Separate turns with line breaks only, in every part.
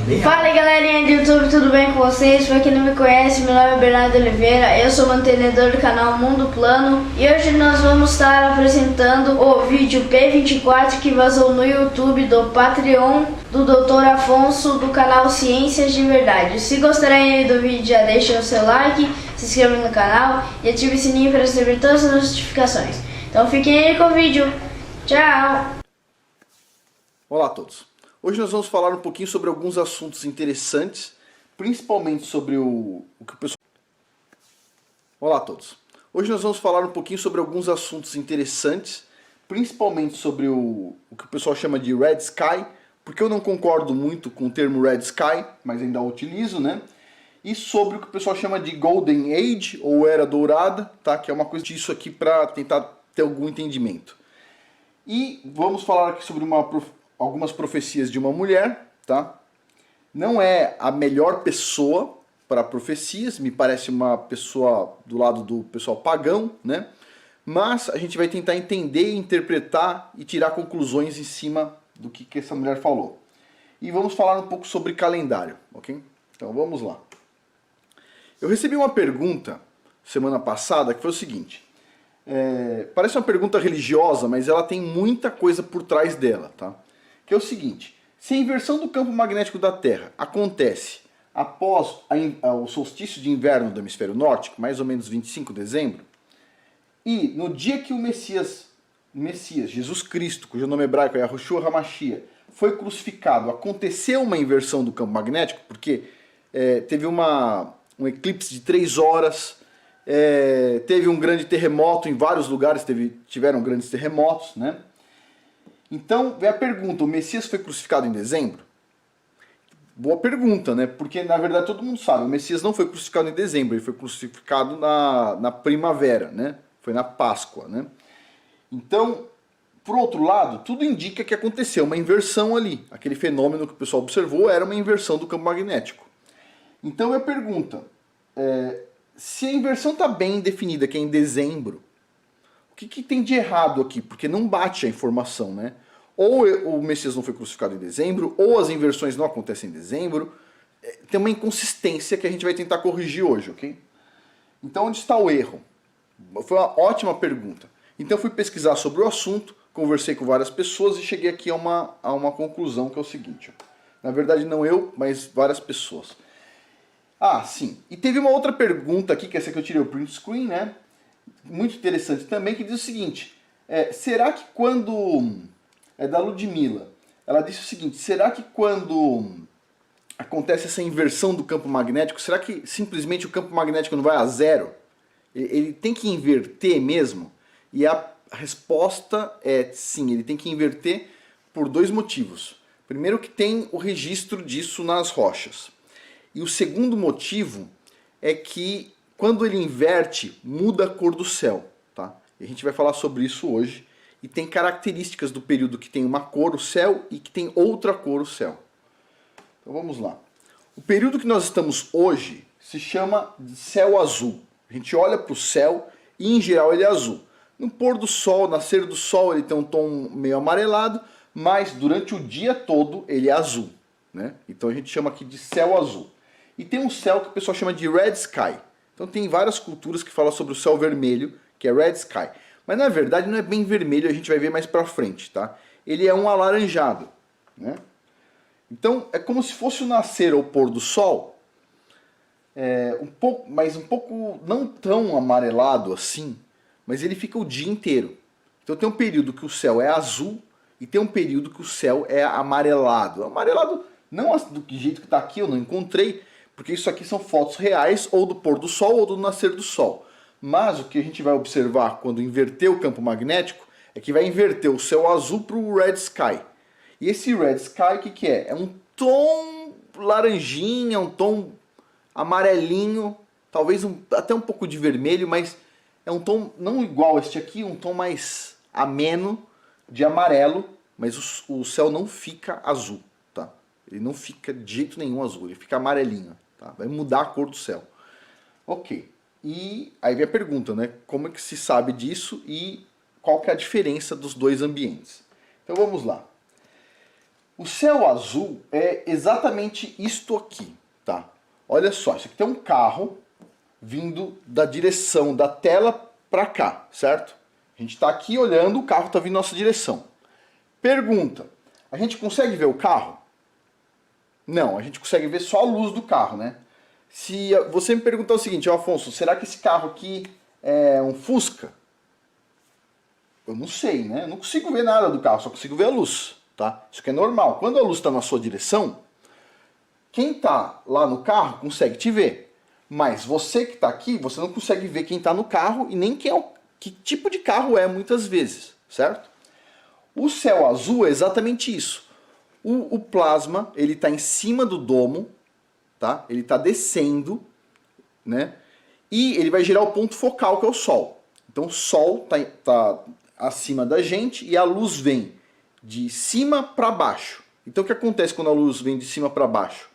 Fala aí, galerinha do YouTube, tudo bem com vocês? Pra quem não me conhece, meu nome é Bernardo Oliveira, eu sou mantenedor do canal Mundo Plano e hoje nós vamos estar apresentando o vídeo P24 que vazou no YouTube do Patreon do Dr. Afonso do canal Ciências de Verdade. Se gostarem do vídeo, já deixem o seu like, se inscrevam no canal e ative o sininho para receber todas as notificações. Então fiquem aí com o vídeo. Tchau!
Olá a todos. Hoje nós vamos falar um pouquinho sobre alguns assuntos interessantes, principalmente sobre o que o pessoal... Olá a todos. Hoje nós vamos falar um pouquinho sobre alguns assuntos interessantes, principalmente sobre o que o pessoal chama de Red Sky, porque eu não concordo muito com o termo Red Sky, mas ainda o utilizo, né? E sobre o que o pessoal chama de Golden Age, ou Era Dourada, tá? Que é uma coisa disso aqui para tentar ter algum entendimento. E vamos falar aqui sobre algumas profecias de uma mulher, tá? Não é a melhor pessoa para profecias, me parece uma pessoa do lado do pessoal pagão, né? Mas a gente vai tentar entender, interpretar e tirar conclusões em cima do que essa mulher falou. E vamos falar um pouco sobre calendário, ok? Então vamos lá. Eu recebi uma pergunta semana passada que foi o seguinte. Parece uma pergunta religiosa, mas ela tem muita coisa por trás dela, tá? Que é o seguinte: se a inversão do campo magnético da Terra acontece após o solstício de inverno do hemisfério norte, mais ou menos 25 de dezembro, e no dia que o Messias, Jesus Cristo, cujo nome hebraico é Yahushua HaMashiach, foi crucificado, aconteceu uma inversão do campo magnético, porque teve um eclipse de 3 horas, teve um grande terremoto em vários lugares, tiveram grandes terremotos, né? Então, vem a pergunta, o Messias foi crucificado em dezembro? Boa pergunta, né? Porque, na verdade, todo mundo sabe, o Messias não foi crucificado em dezembro, ele foi crucificado na primavera, né? Foi na Páscoa, né? Então, por outro lado, tudo indica que aconteceu uma inversão ali. Aquele fenômeno que o pessoal observou era uma inversão do campo magnético. Então, a pergunta, se a inversão está bem definida, que é em dezembro, o que tem de errado aqui? Porque não bate a informação, né? Ou o Messias não foi crucificado em dezembro, ou as inversões não acontecem em dezembro. Tem uma inconsistência que a gente vai tentar corrigir hoje, ok? Então, onde está o erro? Foi uma ótima pergunta. Então, eu fui pesquisar sobre o assunto, conversei com várias pessoas e cheguei aqui a uma conclusão, que é o seguinte. Na verdade, não eu, mas várias pessoas. Ah, sim. E teve uma outra pergunta aqui, que essa que eu tirei o print screen, né? Muito interessante também, que diz o seguinte: será que quando... É da Ludmilla. Ela disse o seguinte: será que quando acontece essa inversão do campo magnético, será que simplesmente o campo magnético não vai a zero? Ele tem que inverter mesmo? E a resposta é sim, ele tem que inverter por 2 motivos. Primeiro, que tem o registro disso nas rochas. E o segundo motivo é que quando ele inverte, muda a cor do céu, tá? E a gente vai falar sobre isso hoje. E tem características do período que tem uma cor, o céu, e que tem outra cor, o céu. Então vamos lá. O período que nós estamos hoje se chama de céu azul. A gente olha para o céu e, em geral, ele é azul. No pôr do sol, nascer do sol, ele tem um tom meio amarelado, mas durante o dia todo ele é azul, né? Então a gente chama aqui de céu azul. E tem um céu que o pessoal chama de Red Sky. Então tem várias culturas que falam sobre o céu vermelho, que é Red Sky. Mas na verdade não é bem vermelho, a gente vai ver mais pra frente, tá? Ele é um alaranjado, né? Então é como se fosse o nascer ou pôr do sol, mas um pouco não tão amarelado assim, mas ele fica o dia inteiro. Então tem um período que o céu é azul e tem um período que o céu é amarelado. Amarelado não do jeito que está aqui, eu não encontrei, porque isso aqui são fotos reais ou do pôr do sol ou do nascer do sol. Mas o que a gente vai observar quando inverter o campo magnético é que vai inverter o céu azul para o Red Sky. E esse Red Sky, o que é? É um tom laranjinha, um tom amarelinho, talvez até um pouco de vermelho, mas é um tom não igual a este aqui, um tom mais ameno de amarelo, mas o céu não fica azul, tá? Ele não fica de jeito nenhum azul, ele fica amarelinho, tá? Vai mudar a cor do céu. Ok. E aí vem a pergunta, né? Como é que se sabe disso e qual que é a diferença dos 2 ambientes? Então vamos lá. O céu azul é exatamente isto aqui, tá? Olha só, isso aqui tem um carro vindo da direção da tela para cá, certo? A gente está aqui olhando, o carro está vindo na nossa direção. Pergunta, a gente consegue ver o carro? Não, a gente consegue ver só a luz do carro, né? Se você me perguntar o seguinte, Afonso, será que esse carro aqui é um Fusca? Eu não sei, né? Eu não consigo ver nada do carro, só consigo ver a luz, tá? Isso aqui é normal. Quando a luz está na sua direção, quem está lá no carro consegue te ver. Mas você que está aqui, você não consegue ver quem está no carro e nem que tipo de carro é muitas vezes, certo? O céu azul é exatamente isso. O plasma, ele está em cima do domo, tá? Ele está descendo, né? E ele vai gerar o ponto focal, que é o Sol. Então o Sol tá acima da gente e a luz vem de cima para baixo. Então o que acontece quando a luz vem de cima para baixo?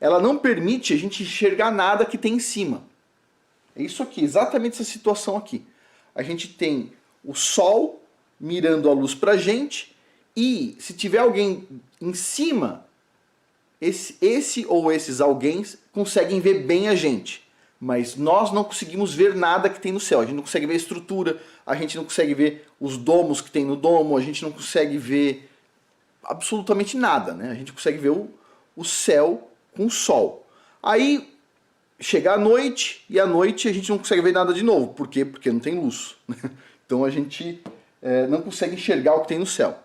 Ela não permite a gente enxergar nada que tem em cima. É isso aqui, exatamente essa situação aqui. A gente tem o Sol mirando a luz para a gente e se tiver alguém em cima, esse ou esses alguém conseguem ver bem a gente. Mas nós não conseguimos ver nada que tem no céu. A gente não consegue ver a estrutura, a gente não consegue ver os domos que tem no domo, a gente não consegue ver absolutamente nada, né? A gente consegue ver o céu com o sol. Aí chega a noite e à noite a gente não consegue ver nada de novo. Por quê? Porque não tem luz. Então a gente não consegue enxergar o que tem no céu.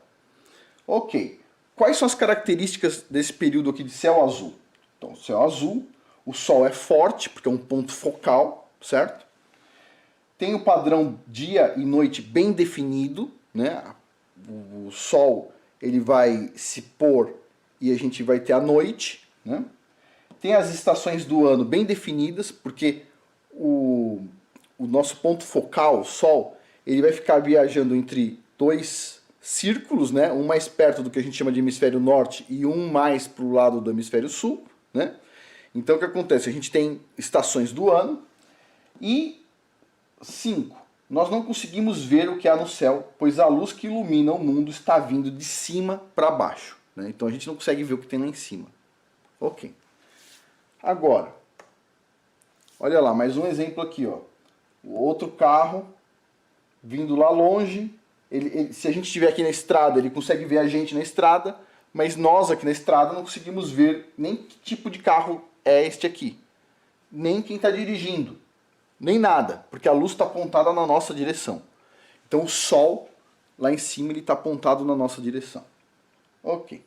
Ok. Quais são as características desse período aqui de céu azul? Então, céu azul, o sol é forte, porque é um ponto focal, certo? Tem o padrão dia e noite bem definido, né? O sol ele vai se pôr e a gente vai ter a noite, né? Tem as estações do ano bem definidas, porque o nosso ponto focal, o sol, ele vai ficar viajando entre dois círculos, né? Um mais perto do que a gente chama de hemisfério norte e um mais para o lado do hemisfério sul, né? Então o que acontece? A gente tem estações do ano e 5. Nós não conseguimos ver o que há no céu, pois a luz que ilumina o mundo está vindo de cima para baixo, né? Então a gente não consegue ver o que tem lá em cima. Ok. Agora, olha lá, mais um exemplo aqui, ó. O outro carro vindo lá longe. Se a gente estiver aqui na estrada, ele consegue ver a gente na estrada, mas nós aqui na estrada não conseguimos ver nem que tipo de carro é este aqui, nem quem está dirigindo, nem nada, porque a luz está apontada na nossa direção. Então o sol lá em cima ele está apontado na nossa direção. Ok.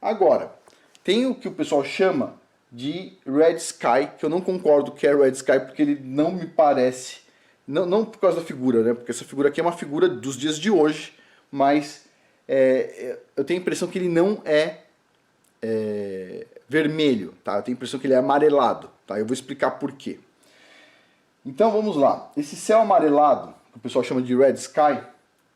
Agora, tem o que o pessoal chama de red sky, que eu não concordo que é red sky, porque ele não me parece... Não por causa da figura, né? Porque essa figura aqui é uma figura dos dias de hoje, mas eu tenho a impressão que ele não é vermelho, tá? Eu tenho a impressão que ele é amarelado, tá? Eu vou explicar por quê. Então vamos lá. Esse céu amarelado, que o pessoal chama de red sky,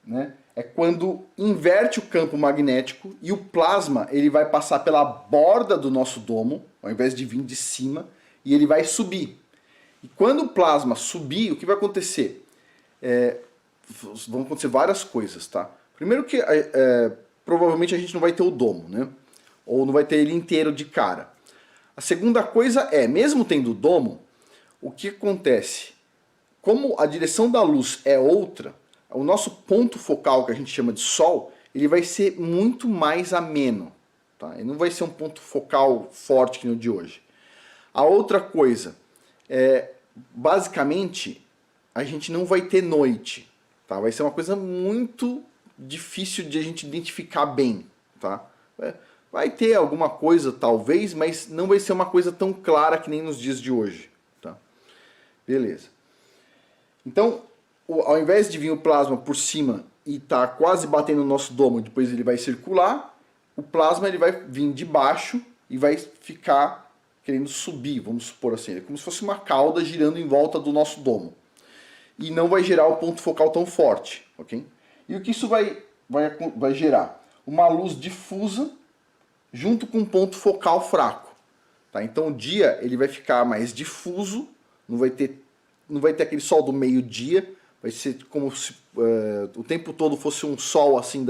né? É quando inverte o campo magnético e o plasma ele vai passar pela borda do nosso domo, ao invés de vir de cima, e ele vai subir. E quando o plasma subir, o que vai acontecer? Vão acontecer várias coisas, tá? Primeiro que provavelmente a gente não vai ter o domo, né? Ou não vai ter ele inteiro de cara. A segunda coisa mesmo tendo o domo, o que acontece? Como a direção da luz é outra, o nosso ponto focal, que a gente chama de Sol, ele vai ser muito mais ameno, tá? Ele não vai ser um ponto focal forte que no de hoje. A outra coisa... basicamente a gente não vai ter noite, tá? Vai ser uma coisa muito difícil de a gente identificar bem, tá? Vai ter alguma coisa talvez, mas não vai ser uma coisa tão clara que nem nos dias de hoje, tá? Beleza. Então, ao invés de vir o plasma por cima e tá quase batendo no nosso domo, depois ele vai circular, o plasma ele vai vir de baixo e vai ficar querendo subir, vamos supor assim, é como se fosse uma cauda girando em volta do nosso domo. E não vai gerar o ponto focal tão forte, ok? E o que isso vai gerar? Uma luz difusa junto com um ponto focal fraco. Tá? Então o dia ele vai ficar mais difuso, não vai ter aquele sol do meio-dia, vai ser como se o tempo todo fosse um sol assim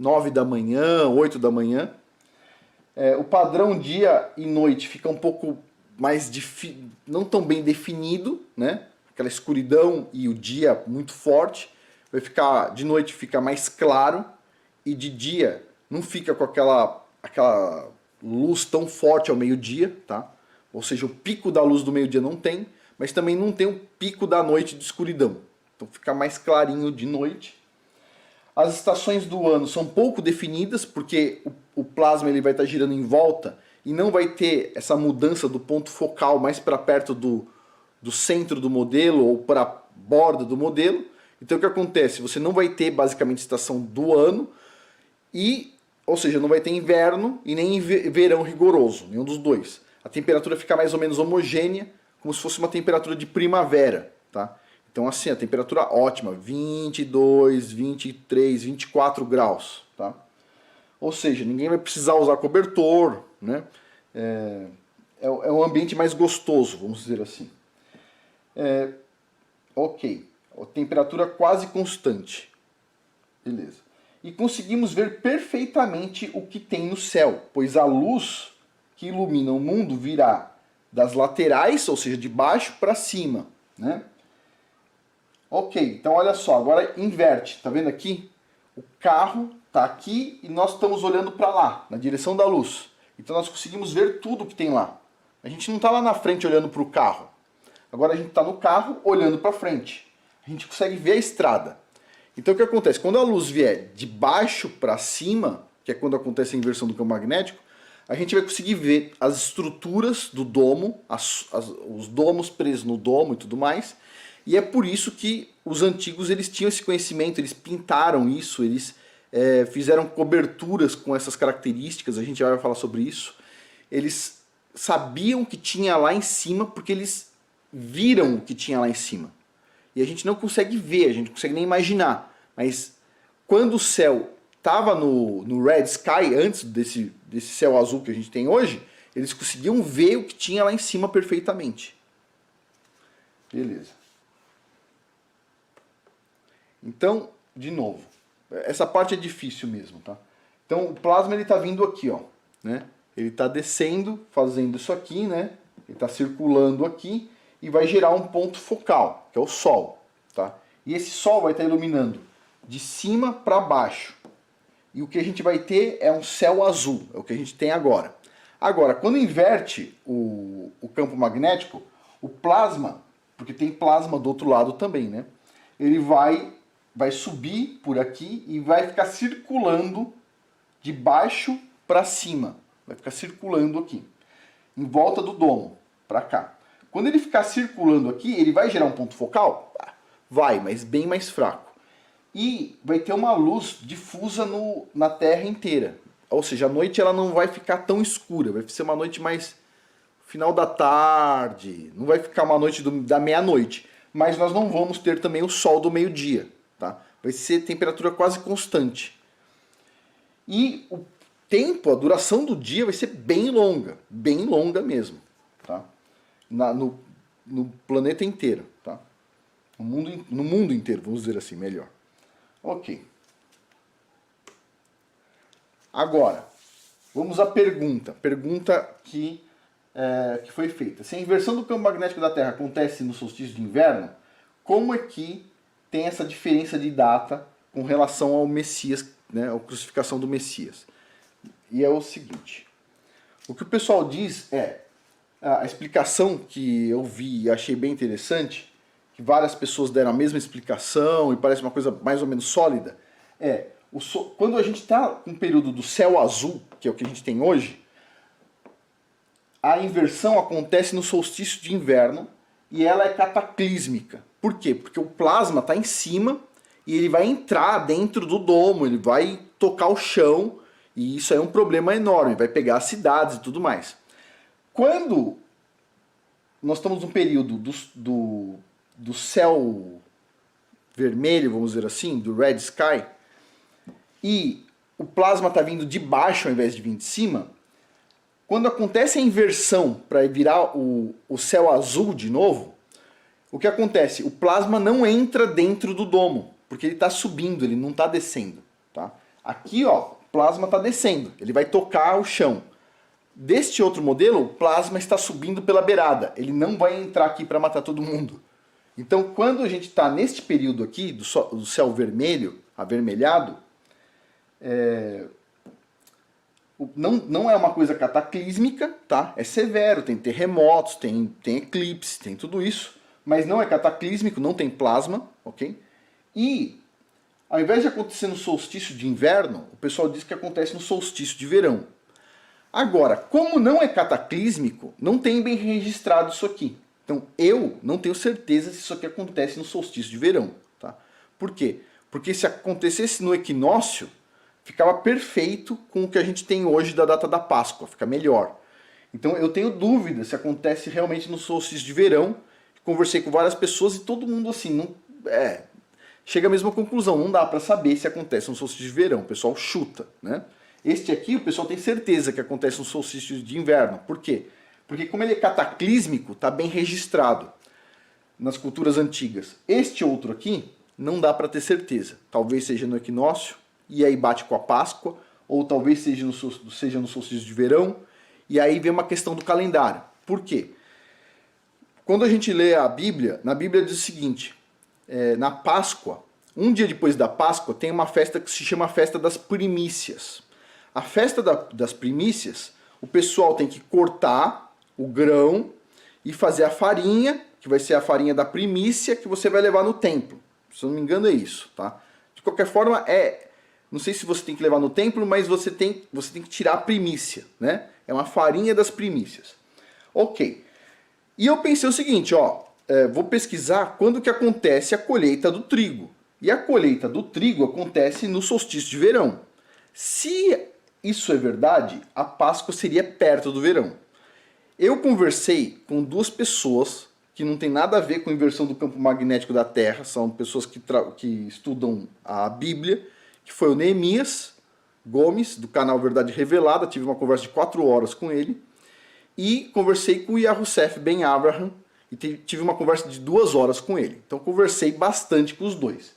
9 da manhã, 8 da manhã. O padrão dia e noite fica um pouco mais não tão bem definido, né? Aquela escuridão e o dia muito forte. De noite fica mais claro e de dia não fica com aquela luz tão forte ao meio-dia, tá? Ou seja, o pico da luz do meio-dia não tem, mas também não tem o pico da noite de escuridão. Então fica mais clarinho de noite. As estações do ano são pouco definidas, porque o plasma ele vai estar girando em volta e não vai ter essa mudança do ponto focal mais para perto do centro do modelo ou para a borda do modelo. Então o que acontece? Você não vai ter basicamente estação do ano, ou seja, não vai ter inverno e nem verão rigoroso, nenhum dos dois. A temperatura fica mais ou menos homogênea, como se fosse uma temperatura de primavera, tá? Então assim, a temperatura ótima, 22, 23, 24 graus, tá? Ou seja, ninguém vai precisar usar cobertor, né? É um ambiente mais gostoso, vamos dizer assim. Ok, a temperatura quase constante, beleza. E conseguimos ver perfeitamente o que tem no céu, pois a luz que ilumina o mundo virá das laterais, ou seja, de baixo para cima, né? Ok, então olha só, agora inverte, tá vendo aqui? O carro está aqui e nós estamos olhando para lá, na direção da luz. Então nós conseguimos ver tudo que tem lá. A gente não está lá na frente olhando para o carro. Agora a gente está no carro olhando para frente. A gente consegue ver a estrada. Então o que acontece? Quando a luz vier de baixo para cima, que é quando acontece a inversão do campo magnético, a gente vai conseguir ver as estruturas do domo, os domos presos no domo e tudo mais. E é por isso que os antigos eles tinham esse conhecimento, eles pintaram isso, eles fizeram coberturas com essas características, a gente já vai falar sobre isso. Eles sabiam o que tinha lá em cima porque eles viram o que tinha lá em cima. E a gente não consegue ver, a gente não consegue nem imaginar. Mas quando o céu estava no red sky, antes desse céu azul que a gente tem hoje, eles conseguiam ver o que tinha lá em cima perfeitamente. Beleza. Então, de novo, essa parte é difícil mesmo, tá? Então o plasma ele está vindo aqui, ó, né? Ele está descendo, fazendo isso aqui, né? Ele está circulando aqui e vai gerar um ponto focal, que é o Sol, tá? E esse Sol vai estar iluminando de cima para baixo. E o que a gente vai ter é um céu azul, é o que a gente tem agora. Agora, quando inverte o campo magnético, o plasma, porque tem plasma do outro lado também, né? Ele vai subir por aqui e vai ficar circulando de baixo para cima. Vai ficar circulando aqui, em volta do domo, para cá. Quando ele ficar circulando aqui, ele vai gerar um ponto focal? Vai, mas bem mais fraco. E vai ter uma luz difusa na Terra inteira. Ou seja, a noite ela não vai ficar tão escura, vai ser uma noite mais final da tarde, não vai ficar uma noite da meia-noite. Mas nós não vamos ter também o sol do meio-dia, tá? Vai ser temperatura quase constante. E o tempo, a duração do dia vai ser bem longa mesmo, tá? No planeta inteiro, tá? No mundo inteiro, vamos dizer assim, melhor. Ok. Agora, vamos à pergunta. Pergunta que foi feita. Se a inversão do campo magnético da Terra acontece no solstício de inverno, como é que tem essa diferença de data com relação ao Messias, né, a crucificação do Messias? E é o seguinte. O que o pessoal diz a explicação que eu vi e achei bem interessante, que várias pessoas deram a mesma explicação e parece uma coisa mais ou menos sólida, quando a gente está com um período do céu azul, que é o que a gente tem hoje, a inversão acontece no solstício de inverno e ela é cataclísmica. Por quê? Porque o plasma está em cima e ele vai entrar dentro do domo, ele vai tocar o chão e isso é um problema enorme, vai pegar as cidades e tudo mais. Quando nós estamos num período do céu vermelho, vamos dizer assim, do red sky, e o plasma está vindo de baixo ao invés de vir de cima, quando acontece a inversão para virar o céu azul de novo, o que acontece? O plasma não entra dentro do domo, porque ele está subindo, ele não está descendo. Tá? Aqui, ó, o plasma está descendo, ele vai tocar o chão. Deste outro modelo, o plasma está subindo pela beirada, ele não vai entrar aqui para matar todo mundo. Então, quando a gente está neste período aqui, do céu vermelho, avermelhado, não é uma coisa cataclísmica, tá? É severo, tem terremotos, tem eclipse, tem tudo isso, mas não é cataclísmico, não tem plasma, ok? E, ao invés de acontecer no solstício de inverno, o pessoal diz que acontece no solstício de verão. Agora, como não é cataclísmico, não tem bem registrado isso aqui. Então, eu não tenho certeza se isso aqui acontece no solstício de verão, tá? Por quê? Porque se acontecesse no equinócio, ficava perfeito com o que a gente tem hoje da data da Páscoa, fica melhor. Então, eu tenho dúvida se acontece realmente no solstício de verão. Conversei com várias pessoas e todo mundo assim, chega à mesma conclusão, não dá para saber se acontece no solstício de verão, o pessoal chuta, né? Este aqui o pessoal tem certeza que acontece no solstício de inverno. Por quê? Porque como ele é cataclísmico, está bem registrado nas culturas antigas. Este outro aqui não dá para ter certeza. Talvez seja no equinócio, e aí bate com a Páscoa, ou talvez seja no solstício de verão, e aí vem uma questão do calendário. Por quê? Quando a gente lê a Bíblia, na Bíblia diz o seguinte, na Páscoa, um dia depois da Páscoa, tem uma festa que se chama Festa das Primícias. A festa das primícias, o pessoal tem que cortar o grão e fazer a farinha, que vai ser a farinha da primícia, que você vai levar no templo. Se eu não me engano é isso, tá? De qualquer forma, não sei se você tem que levar no templo, mas você tem que tirar a primícia, né? É uma farinha das primícias. Ok. E eu pensei o seguinte, ó, vou pesquisar quando que acontece a colheita do trigo. E a colheita do trigo acontece no solstício de verão. Se isso é verdade, a Páscoa seria perto do verão. Eu conversei com duas pessoas que não tem nada a ver com inversão do campo magnético da Terra, são pessoas que estudam a Bíblia, que foi o Neemias Gomes, do canal Verdade Revelada, tive uma conversa de 4 horas com ele, e conversei com o Yahussef Ben Abraham, e tive uma conversa de 2 horas com ele. Então conversei bastante com os dois.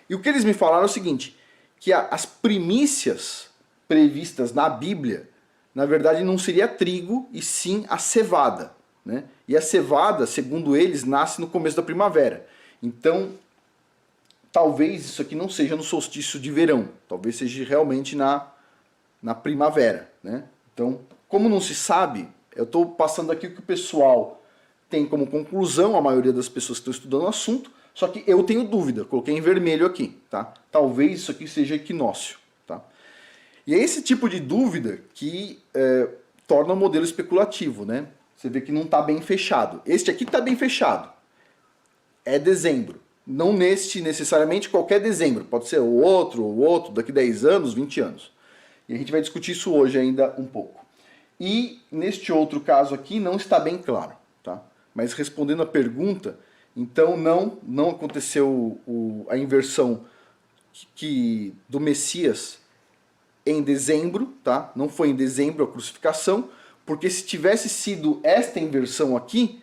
E o que eles me falaram é o seguinte, que as primícias previstas na Bíblia, na verdade não seria trigo, e sim a cevada, né? E a cevada, segundo eles, nasce no começo da primavera. Então, talvez isso aqui não seja no solstício de verão, talvez seja realmente na primavera, né? Então, como não se sabe, eu estou passando aqui o que o pessoal tem como conclusão, a maioria das pessoas que estão estudando o assunto, só que eu tenho dúvida, coloquei em vermelho aqui, tá? Talvez isso aqui seja equinócio, tá? E é esse tipo de dúvida que torna o modelo especulativo, né? Você vê que não está bem fechado. Este aqui está bem fechado. É dezembro. Não neste necessariamente qualquer dezembro. Pode ser o outro, daqui 10 anos, 20 anos. E a gente vai discutir isso hoje ainda um pouco. E neste outro caso aqui não está bem claro, tá? Mas respondendo a pergunta, então não aconteceu a inversão do Messias em dezembro, tá? Não foi em dezembro a crucificação, porque se tivesse sido esta inversão aqui,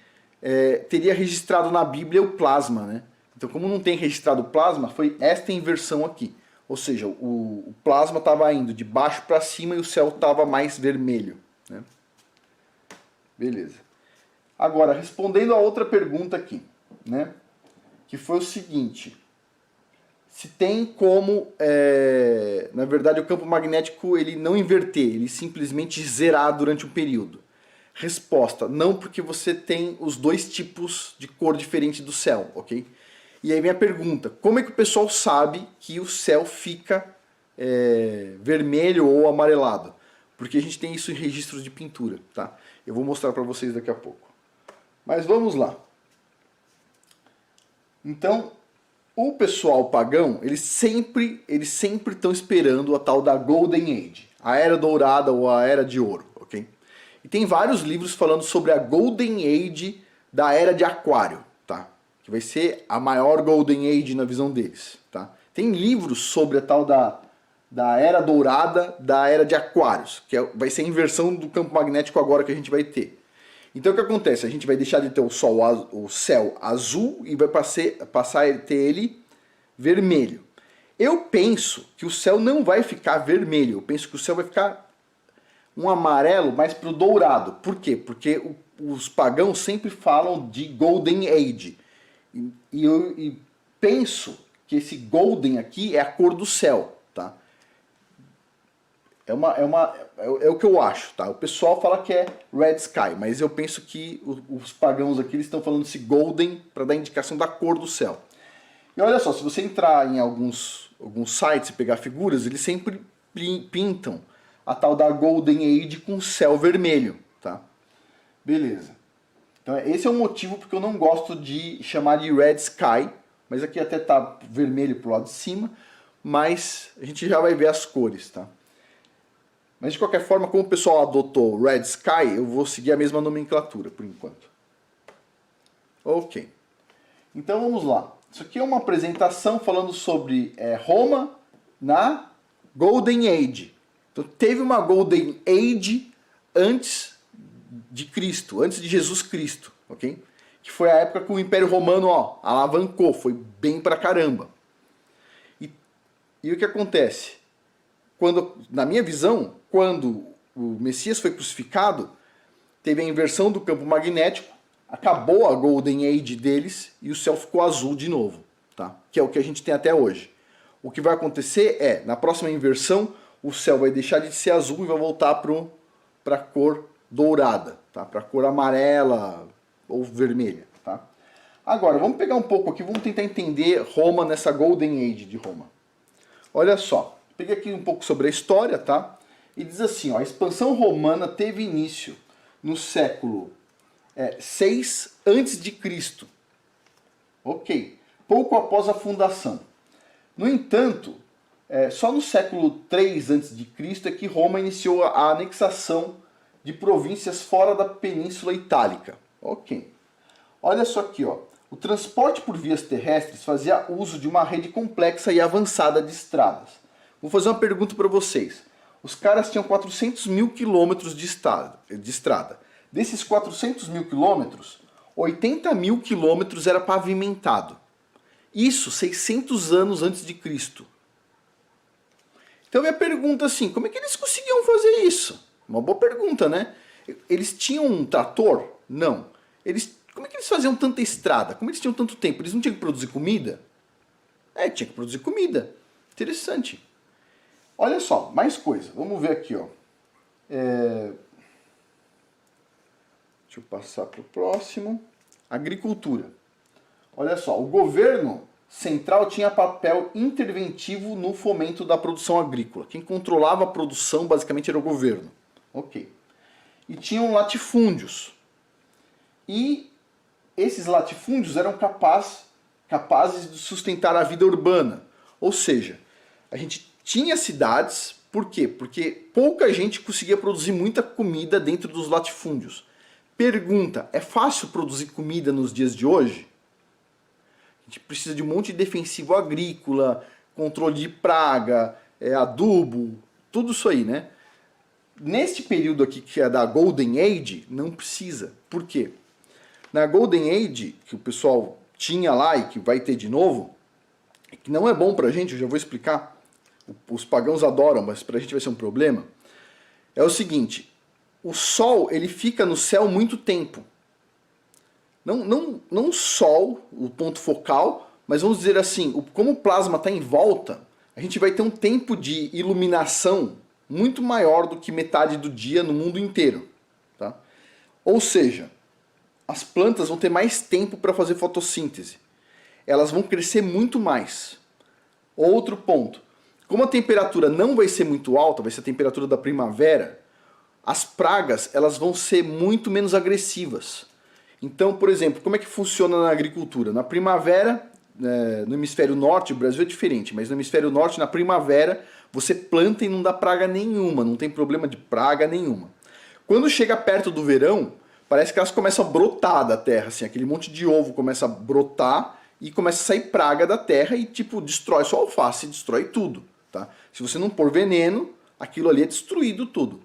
teria registrado na Bíblia o plasma, né? Então, como não tem registrado o plasma, foi esta inversão aqui. Ou seja, o plasma estava indo de baixo para cima e o céu estava mais vermelho, né? Beleza. Agora, respondendo a outra pergunta aqui, né? Que foi o seguinte: se tem como, na verdade, o campo magnético ele não inverter, ele simplesmente zerar durante um período. Resposta: não, porque você tem os dois tipos de cor diferente do céu, ok? E aí vem a pergunta: como é que o pessoal sabe que o céu fica vermelho ou amarelado? Porque a gente tem isso em registros de pintura, tá? Eu vou mostrar para vocês daqui a pouco. Mas vamos lá. Então, o pessoal pagão, eles sempre estão esperando a tal da Golden Age, a Era Dourada ou a Era de Ouro, ok? E tem vários livros falando sobre a Golden Age da Era de Aquário, tá? Que vai ser a maior Golden Age na visão deles, tá? Tem livros sobre a tal da Era Dourada da Era de Aquários, que vai ser a inversão do campo magnético agora que a gente vai ter. Então o que acontece? A gente vai deixar de ter o céu azul e vai passar a ter ele vermelho. Eu penso que o céu não vai ficar vermelho, eu penso que o céu vai ficar um amarelo mais para o dourado. Por quê? Porque os pagãos sempre falam de Golden Age. E eu penso que esse golden aqui é a cor do céu, tá? É o que eu acho, tá? O pessoal fala que é Red Sky, mas eu penso que os pagãos aqui eles estão falando desse golden para dar indicação da cor do céu. E olha só, se você entrar em alguns sites e pegar figuras, eles sempre pintam a tal da Golden Age com céu vermelho, tá? Beleza. Então esse é o motivo porque eu não gosto de chamar de Red Sky, mas aqui até tá vermelho pro lado de cima, mas a gente já vai ver as cores, tá? Mas de qualquer forma, como o pessoal adotou Red Sky, eu vou seguir a mesma nomenclatura por enquanto. Ok. Então vamos lá. Isso aqui é uma apresentação falando sobre Roma na Golden Age. Então teve uma Golden Age antes de Cristo, antes de Jesus Cristo, ok? Que foi a época que o Império Romano, alavancou, foi bem pra caramba. E o que acontece? Na minha visão, quando o Messias foi crucificado, teve a inversão do campo magnético, acabou a Golden Age deles e o céu ficou azul de novo, tá? Que é o que a gente tem até hoje. O que vai acontecer é, na próxima inversão, o céu vai deixar de ser azul e vai voltar para a cor dourada, tá? Para a cor amarela ou vermelha, tá? Agora, vamos pegar um pouco aqui, vamos tentar entender Roma nessa Golden Age de Roma. Olha só, peguei aqui um pouco sobre a história, tá? E diz assim, ó, a expansão romana teve início no século 6 a.C. Ok, pouco após a fundação. No entanto, só no século 3 a.C. é que Roma iniciou a anexação de províncias fora da Península Itálica. Ok. Olha só aqui, ó. O transporte por vias terrestres fazia uso de uma rede complexa e avançada de estradas. Vou fazer uma pergunta para vocês. Os caras tinham 400 mil quilômetros de estrada. Desses 400 mil quilômetros, 80 mil quilômetros era pavimentado. Isso 600 anos antes de Cristo. Então minha pergunta assim, como é que eles conseguiam fazer isso? Uma boa pergunta, né? Eles tinham um trator? Não. Como é que eles faziam tanta estrada? Como eles tinham tanto tempo? Eles não tinham que produzir comida? Tinha que produzir comida. Interessante. Olha só, mais coisa. Vamos ver aqui, ó. Deixa eu passar para o próximo. Agricultura. Olha só, o governo central tinha papel interventivo no fomento da produção agrícola. Quem controlava a produção basicamente era o governo. Ok. E tinham latifúndios. E esses latifúndios eram capazes de sustentar a vida urbana. Ou seja, a gente tinha cidades, por quê? Porque pouca gente conseguia produzir muita comida dentro dos latifúndios. Pergunta, é fácil produzir comida nos dias de hoje? A gente precisa de um monte de defensivo agrícola, controle de praga, adubo, tudo isso aí, né? Neste período aqui que é da Golden Age, não precisa. Por quê? Na Golden Age, que o pessoal tinha lá e que vai ter de novo, que não é bom pra gente, eu já vou explicar, os pagãos adoram, mas pra gente vai ser um problema, é o seguinte, o Sol ele fica no céu muito tempo. Não o Sol, o ponto focal, mas vamos dizer assim, como o plasma está em volta, a gente vai ter um tempo de iluminação muito maior do que metade do dia no mundo inteiro. Tá? Ou seja, as plantas vão ter mais tempo para fazer fotossíntese. Elas vão crescer muito mais. Outro ponto, como a temperatura não vai ser muito alta, vai ser a temperatura da primavera, as pragas elas vão ser muito menos agressivas. Então, por exemplo, como é que funciona na agricultura? Na primavera, no hemisfério norte, o Brasil é diferente, mas no hemisfério norte, na primavera, você planta e não dá praga nenhuma, não tem problema de praga nenhuma. Quando chega perto do verão, parece que elas começam a brotar da terra, assim, aquele monte de ovo começa a brotar e começa a sair praga da terra e tipo destrói sua alface, destrói tudo. Tá? Se você não pôr veneno, aquilo ali é destruído tudo.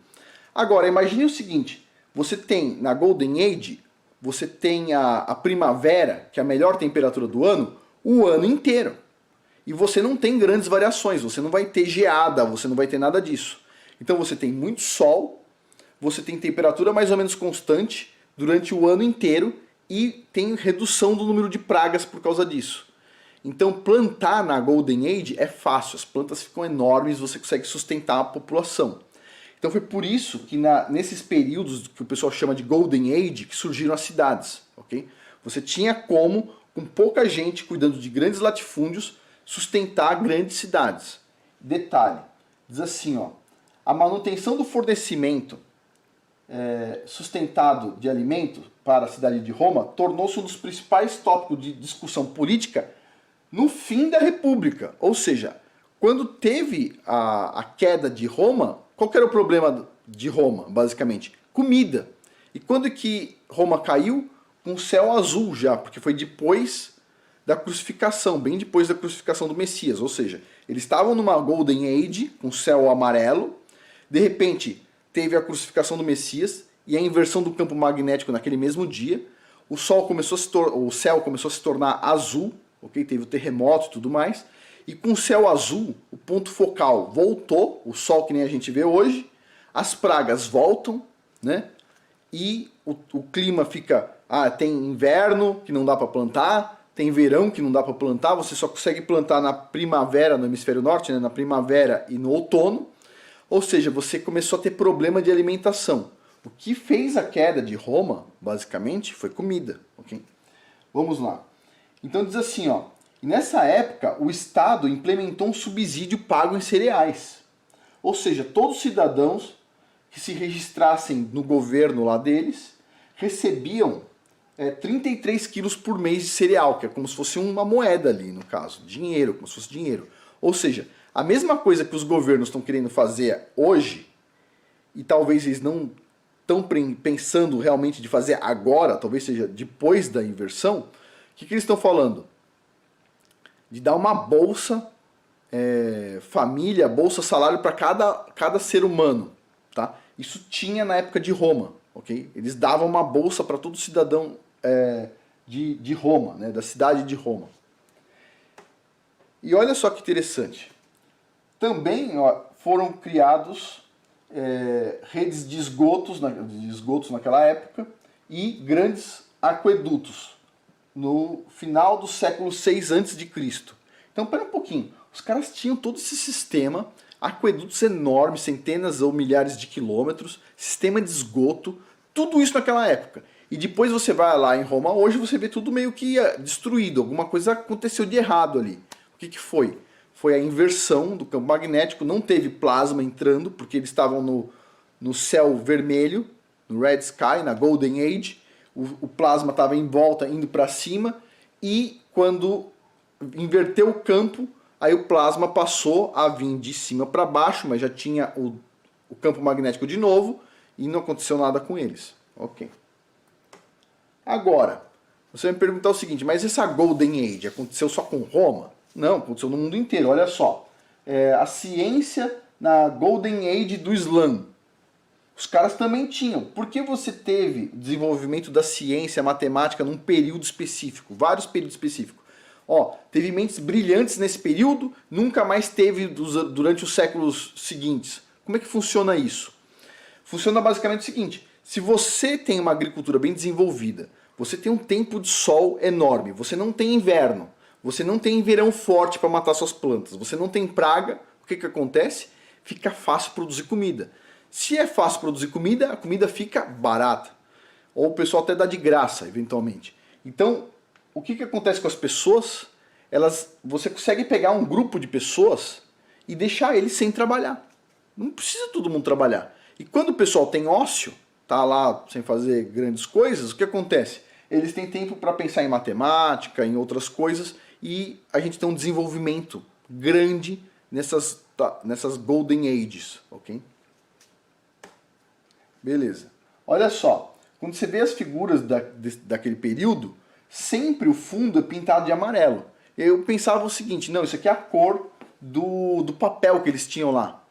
Agora, imagine o seguinte, você tem na Golden Age, você tem a primavera, que é a melhor temperatura do ano, o ano inteiro. e você não tem grandes variações, você não vai ter geada, você não vai ter nada disso. Então você tem muito sol, você tem temperatura mais ou menos constante durante o ano inteiro e tem redução do número de pragas por causa disso. Então plantar na Golden Age é fácil, as plantas ficam enormes, você consegue sustentar a população. Então foi por isso que nesses períodos que o pessoal chama de Golden Age que surgiram as cidades, ok? Você tinha como, com pouca gente cuidando de grandes latifúndios, sustentar grandes cidades. Detalhe, diz assim, ó, a manutenção do fornecimento sustentado de alimentos para a cidade de Roma tornou-se um dos principais tópicos de discussão política no fim da República. Ou seja, quando teve a queda de Roma, qual que era o problema de Roma, basicamente? Comida. E quando que Roma caiu? Com céu azul já, porque foi depois da crucificação, bem depois da crucificação do Messias. Ou seja, eles estavam numa Golden Age, com céu amarelo, de repente teve a crucificação do Messias e a inversão do campo magnético naquele mesmo dia, o céu começou a se tornar azul, ok? Teve o terremoto e tudo mais, e com o céu azul, o ponto focal voltou, o sol que nem a gente vê hoje, as pragas voltam, né? E o clima fica, tem inverno que não dá para plantar, tem verão que não dá para plantar, você só consegue plantar na primavera no hemisfério norte, né? Na primavera e no outono, ou seja, você começou a ter problema de alimentação. O que fez a queda de Roma, basicamente, foi comida, ok? Vamos lá. Então diz assim, ó, e nessa época o Estado implementou um subsídio pago em cereais. Ou seja, todos os cidadãos que se registrassem no governo lá deles recebiam 33 quilos por mês de cereal, que é como se fosse uma moeda ali, no caso, dinheiro, como se fosse dinheiro. Ou seja, a mesma coisa que os governos estão querendo fazer hoje, e talvez eles não estão pensando realmente de fazer agora, talvez seja depois da inversão, o que eles estão falando? De dar uma bolsa família, bolsa salário para cada ser humano. Tá? Isso tinha na época de Roma. Okay? Eles davam uma bolsa para todo cidadão de Roma, né? Da cidade de Roma. E olha só que interessante. Também foram criados redes de esgotos naquela época e grandes aquedutos no final do século 6 a.C. Então, pera um pouquinho. Os caras tinham todo esse sistema, aquedutos enormes, centenas ou milhares de quilômetros, sistema de esgoto, tudo isso naquela época. E depois você vai lá em Roma hoje, você vê tudo meio que destruído, alguma coisa aconteceu de errado ali. O que foi? Foi a inversão do campo magnético, não teve plasma entrando, porque eles estavam no céu vermelho, no Red Sky, na Golden Age, o plasma estava em volta, indo para cima, e quando inverteu o campo, aí o plasma passou a vir de cima para baixo, mas já tinha o campo magnético de novo, e não aconteceu nada com eles. Ok. Agora, você vai me perguntar o seguinte, mas essa Golden Age aconteceu só com Roma? Não, aconteceu no mundo inteiro, olha só. A ciência na Golden Age do Islã. Os caras também tinham. Por que você teve o desenvolvimento da ciência, matemática num período específico? Vários períodos específicos. Teve mentes brilhantes nesse período, nunca mais teve durante os séculos seguintes. Como é que funciona isso? Funciona basicamente o seguinte, se você tem uma agricultura bem desenvolvida, você tem um tempo de sol enorme, você não tem inverno, você não tem verão forte para matar suas plantas, você não tem praga, o que acontece? Fica fácil produzir comida. Se é fácil produzir comida, a comida fica barata. Ou o pessoal até dá de graça, eventualmente. Então, o que acontece com as pessoas? Você consegue pegar um grupo de pessoas e deixar eles sem trabalhar. Não precisa todo mundo trabalhar. E quando o pessoal tem ócio, tá lá sem fazer grandes coisas, o que acontece? Eles têm tempo para pensar em matemática, em outras coisas, e a gente tem um desenvolvimento grande nessas Golden Ages, ok? Beleza. Olha só, quando você vê as figuras daquele período, sempre o fundo é pintado de amarelo. Eu pensava o seguinte, não, isso aqui é a cor do papel que eles tinham lá.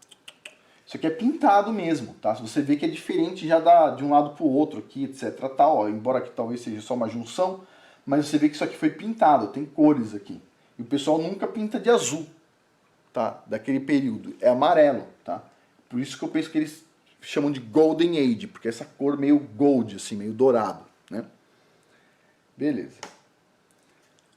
Isso aqui é pintado mesmo, tá? Você vê que é diferente já de um lado para o outro aqui, etc. Tal, embora aqui talvez seja só uma junção, mas você vê que isso aqui foi pintado, tem cores aqui. E o pessoal nunca pinta de azul, tá? Daquele período. É amarelo, tá? Por isso que eu penso que eles chamam de Golden Age, porque essa cor meio gold, assim, meio dourado, né? Beleza.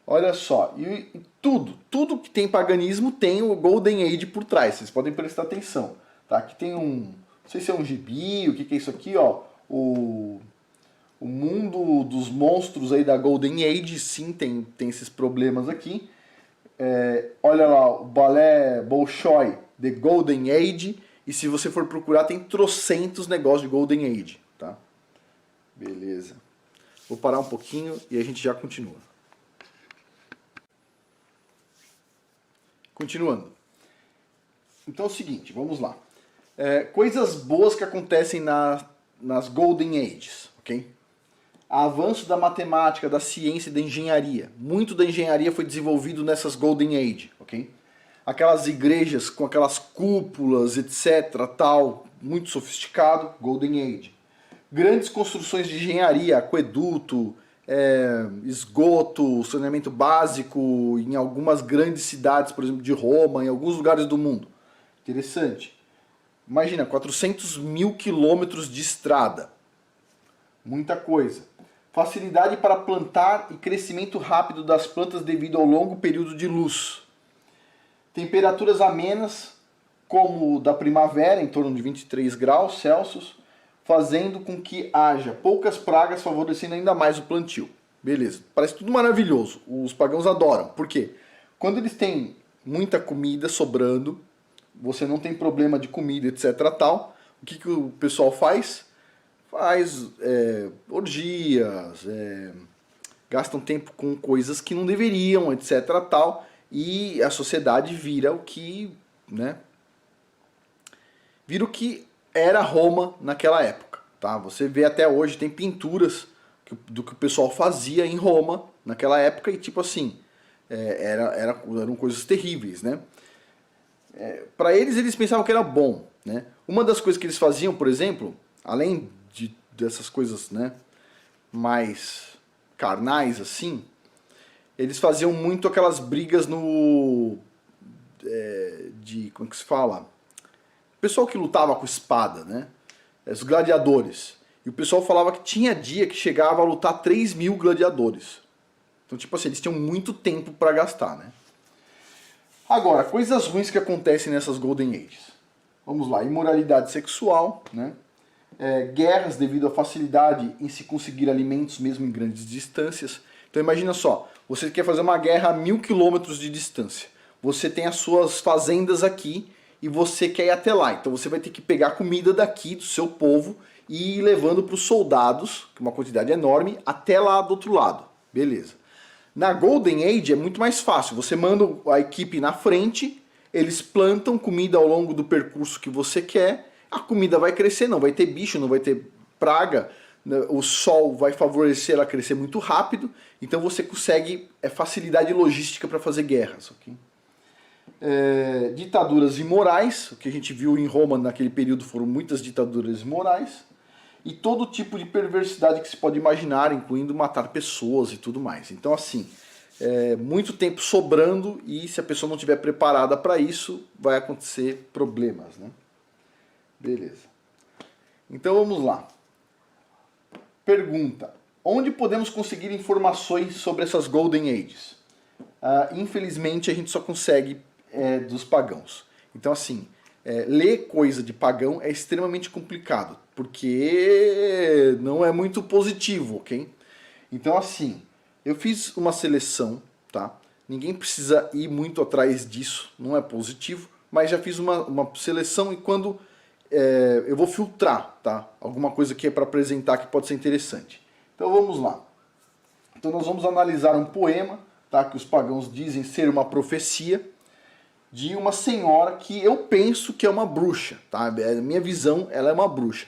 Olha só, e tudo que tem paganismo tem o Golden Age por trás, vocês podem prestar atenção, tá? Aqui tem não sei se é um gibi, o que é isso aqui, ó, o mundo dos monstros aí da Golden Age, sim, tem esses problemas aqui. Olha lá, o balé Bolshoi, The Golden Age, e se você for procurar tem trocentos negócios de Golden Age, tá? Beleza. Vou parar um pouquinho e a gente já continua. Continuando. Então é o seguinte, vamos lá. Coisas boas que acontecem nas Golden Ages, ok? Avanço da matemática, da ciência e da engenharia. Muito da engenharia foi desenvolvido nessas Golden Age, ok? Aquelas igrejas com aquelas cúpulas, etc, tal, muito sofisticado, Golden Age. Grandes construções de engenharia, aqueduto, esgoto, saneamento básico em algumas grandes cidades, por exemplo, de Roma, em alguns lugares do mundo. Interessante. Imagina, 400 mil quilômetros de estrada. Muita coisa. Facilidade para plantar e crescimento rápido das plantas devido ao longo período de luz. Temperaturas amenas, como da primavera, em torno de 23 graus Celsius, fazendo com que haja poucas pragas, favorecendo ainda mais o plantio. Beleza, parece tudo maravilhoso. Os pagãos adoram. Por quê? Quando eles têm muita comida sobrando, você não tem problema de comida, etc. tal, o que o pessoal faz? Faz orgias, gastam tempo com coisas que não deveriam, etc. tal, e a sociedade vira o que, né? Vira o que era Roma naquela época, tá? Você vê até hoje, tem pinturas do que o pessoal fazia em Roma naquela época e tipo assim, eram coisas terríveis, né? Para eles pensavam que era bom, né? Uma das coisas que eles faziam, por exemplo, além dessas coisas, né, mais carnais assim, eles faziam muito aquelas brigas como é que se fala? O pessoal que lutava com espada, né? Os gladiadores. E o pessoal falava que tinha dia que chegava a lutar 3 mil gladiadores. Então, tipo assim, eles tinham muito tempo para gastar, né? Agora, coisas ruins que acontecem nessas Golden Ages. Vamos lá, imoralidade sexual, né? Guerras devido à facilidade em se conseguir alimentos mesmo em grandes distâncias. Então imagina só, você quer fazer uma guerra a 1000 quilômetros de distância. Você tem as suas fazendas aqui e você quer ir até lá. Então você vai ter que pegar comida daqui, do seu povo, e ir levando para os soldados, que é uma quantidade enorme, até lá do outro lado. Beleza. Na Golden Age é muito mais fácil. Você manda a equipe na frente, eles plantam comida ao longo do percurso que você quer, a comida vai crescer, não vai ter bicho, não vai ter praga, o sol vai favorecer ela a crescer muito rápido, então você consegue facilidade logística para fazer guerras. Okay? Ditaduras imorais, o que a gente viu em Roma naquele período foram muitas ditaduras imorais, e todo tipo de perversidade que se pode imaginar, incluindo matar pessoas e tudo mais. Então assim, muito tempo sobrando e se a pessoa não estiver preparada para isso, vai acontecer problemas, né? Beleza. Então vamos lá. Pergunta. Onde podemos conseguir informações sobre essas Golden Ages? Infelizmente a gente só consegue dos pagãos. Então assim, ler coisa de pagão é extremamente complicado, porque não é muito positivo, ok? Então assim, eu fiz uma seleção, tá? Ninguém precisa ir muito atrás disso, não é positivo, mas já fiz uma seleção e quando eu vou filtrar, tá? Alguma coisa que é para apresentar que pode ser interessante. Então vamos lá. Então nós vamos analisar um poema, tá? Que os pagãos dizem ser uma profecia de uma senhora que eu penso que é uma bruxa, tá? A minha visão, ela é uma bruxa.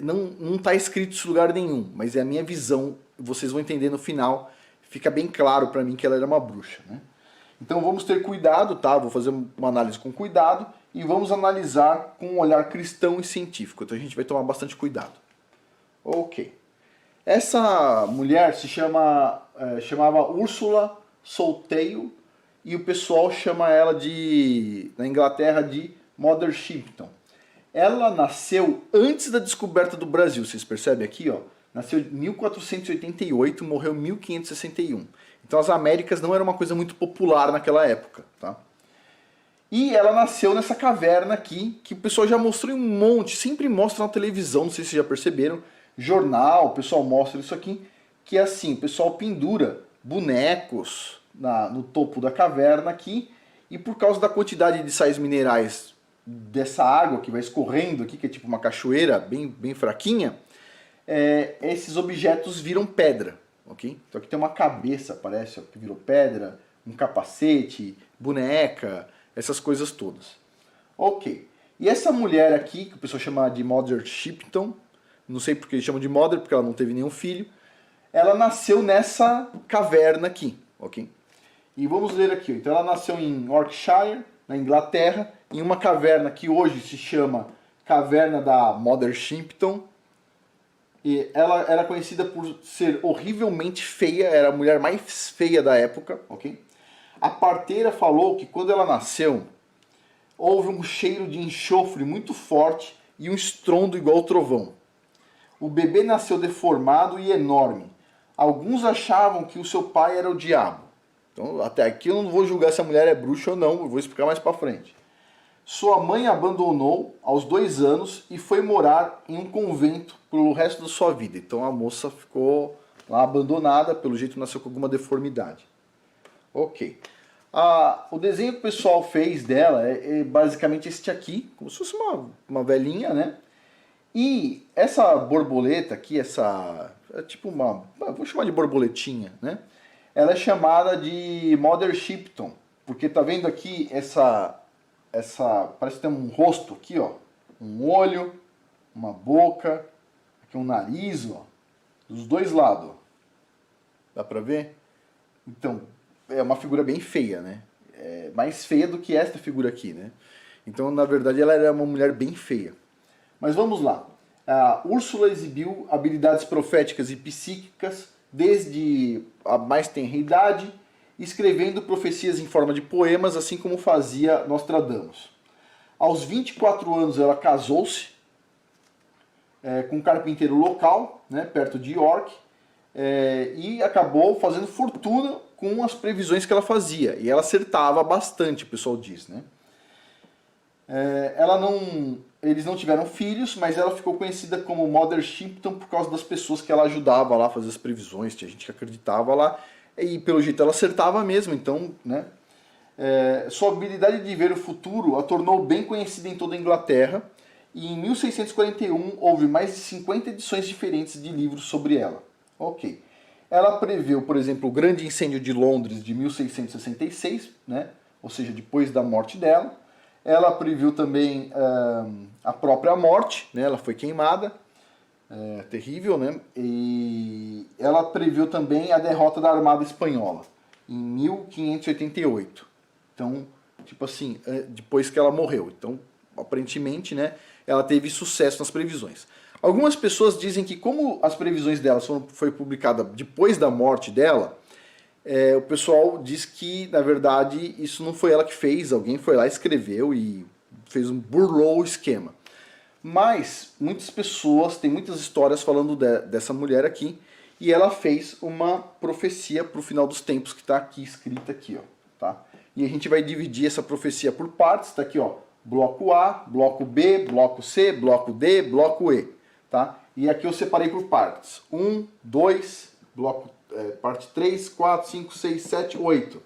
Não está escrito isso em lugar nenhum, mas é a minha visão, vocês vão entender no final, fica bem claro para mim que ela era uma bruxa, né? Então vamos ter cuidado, tá? Vou fazer uma análise com cuidado e vamos analisar com um olhar cristão e científico. Então a gente vai tomar bastante cuidado. Ok. Essa mulher se chamava Úrsula Saltale, e o pessoal chama ela na Inglaterra de Mother Shipton. Ela nasceu antes da descoberta do Brasil, vocês percebem aqui, ó? Nasceu em 1488, morreu em 1561. Então as Américas não era uma coisa muito popular naquela época, tá? E ela nasceu nessa caverna aqui, que o pessoal já mostrou em um monte, sempre mostra na televisão, não sei se vocês já perceberam, jornal, o pessoal mostra isso aqui, que é assim, o pessoal pendura bonecos no topo da caverna aqui, e por causa da quantidade de sais minerais dessa água que vai escorrendo aqui, que é tipo uma cachoeira bem fraquinha, esses objetos viram pedra, ok? Então aqui tem uma cabeça, parece, ó, que virou pedra, um capacete, boneca, essas coisas todas. Ok. E essa mulher aqui, que o pessoal chama de Mother Shipton, não sei porque eles chamam de Mother, porque ela não teve nenhum filho, ela nasceu nessa caverna aqui, ok? E vamos ler aqui. Então ela nasceu em Yorkshire, na Inglaterra, em uma caverna que hoje se chama Caverna da Mother Shipton. E ela era conhecida por ser horrivelmente feia, era a mulher mais feia da época, ok? A parteira falou que quando ela nasceu, houve um cheiro de enxofre muito forte e um estrondo igual ao trovão. O bebê nasceu deformado e enorme. Alguns achavam que o seu pai era o diabo. Então, até aqui eu não vou julgar se a mulher é bruxa ou não, eu vou explicar mais para frente. Sua mãe a abandonou aos 2 anos e foi morar em um convento pelo resto da sua vida. Então a moça ficou lá abandonada, pelo jeito nasceu com alguma deformidade. Ok. O desenho que o pessoal fez dela é basicamente este aqui, como se fosse uma velhinha, né? E essa borboleta aqui, é tipo vou chamar de borboletinha, né? Ela é chamada de Mother Shipton, porque tá vendo aqui parece que tem um rosto aqui, ó, um olho, uma boca, aqui um nariz, ó, dos dois lados, ó. Dá pra ver? Então, é uma figura bem feia, né? É mais feia do que esta figura aqui, né? Então, na verdade, ela era uma mulher bem feia. Mas vamos lá. A Úrsula exibiu habilidades proféticas e psíquicas desde a mais tenra idade, escrevendo profecias em forma de poemas, assim como fazia Nostradamus. Aos 24 anos ela casou-se com um carpinteiro local, né, perto de York, e acabou fazendo fortuna com as previsões que ela fazia. E ela acertava bastante, o pessoal diz, né? Eles não tiveram filhos, mas ela ficou conhecida como Mother Shipton por causa das pessoas que ela ajudava lá a fazer as previsões, tinha gente que acreditava lá, e pelo jeito ela acertava mesmo, então, né? Sua habilidade de ver o futuro a tornou bem conhecida em toda a Inglaterra, e em 1641 houve mais de 50 edições diferentes de livros sobre ela. Ok. Ela preveu, por exemplo, o grande incêndio de Londres de 1666, né? Ou seja, depois da morte dela. Ela previu também a própria morte, né? Ela foi queimada, terrível, né? E ela previu também a derrota da Armada Espanhola, em 1588. Então, tipo assim, depois que ela morreu. Então, aparentemente, né, ela teve sucesso nas previsões. Algumas pessoas dizem que como as previsões dela foi publicada depois da morte dela, o pessoal diz que, na verdade, isso não foi ela que fez, alguém foi lá, escreveu e burlou o esquema. Mas muitas pessoas, tem muitas histórias falando dessa mulher aqui, e ela fez uma profecia para o final dos tempos, que está aqui escrita aqui, ó, tá? E a gente vai dividir essa profecia por partes, está aqui, ó, bloco A, bloco B, bloco C, bloco D, bloco E, tá? E aqui eu separei por partes. 1, 2, parte 3, 4, 5, 6, 7, 8.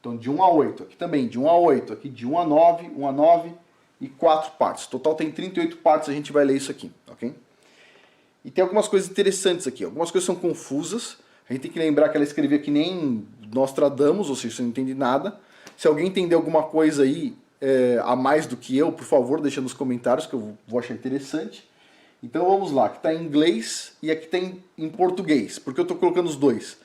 Então de 1 a 8. Aqui também de 1 a 8. Aqui de 1 a 9, 1 a 9 e 4 partes. Total tem 38 partes, a gente vai ler isso aqui, ok? E tem algumas coisas interessantes aqui. Algumas coisas são confusas. A gente tem que lembrar que ela escrevia que nem Nostradamus, ou seja, você não entende nada. Se alguém entender alguma coisa aí a mais do que eu, por favor, deixa nos comentários que eu vou achar interessante. Então vamos lá, aqui está em inglês e aqui está em português. Por que eu estou colocando os dois?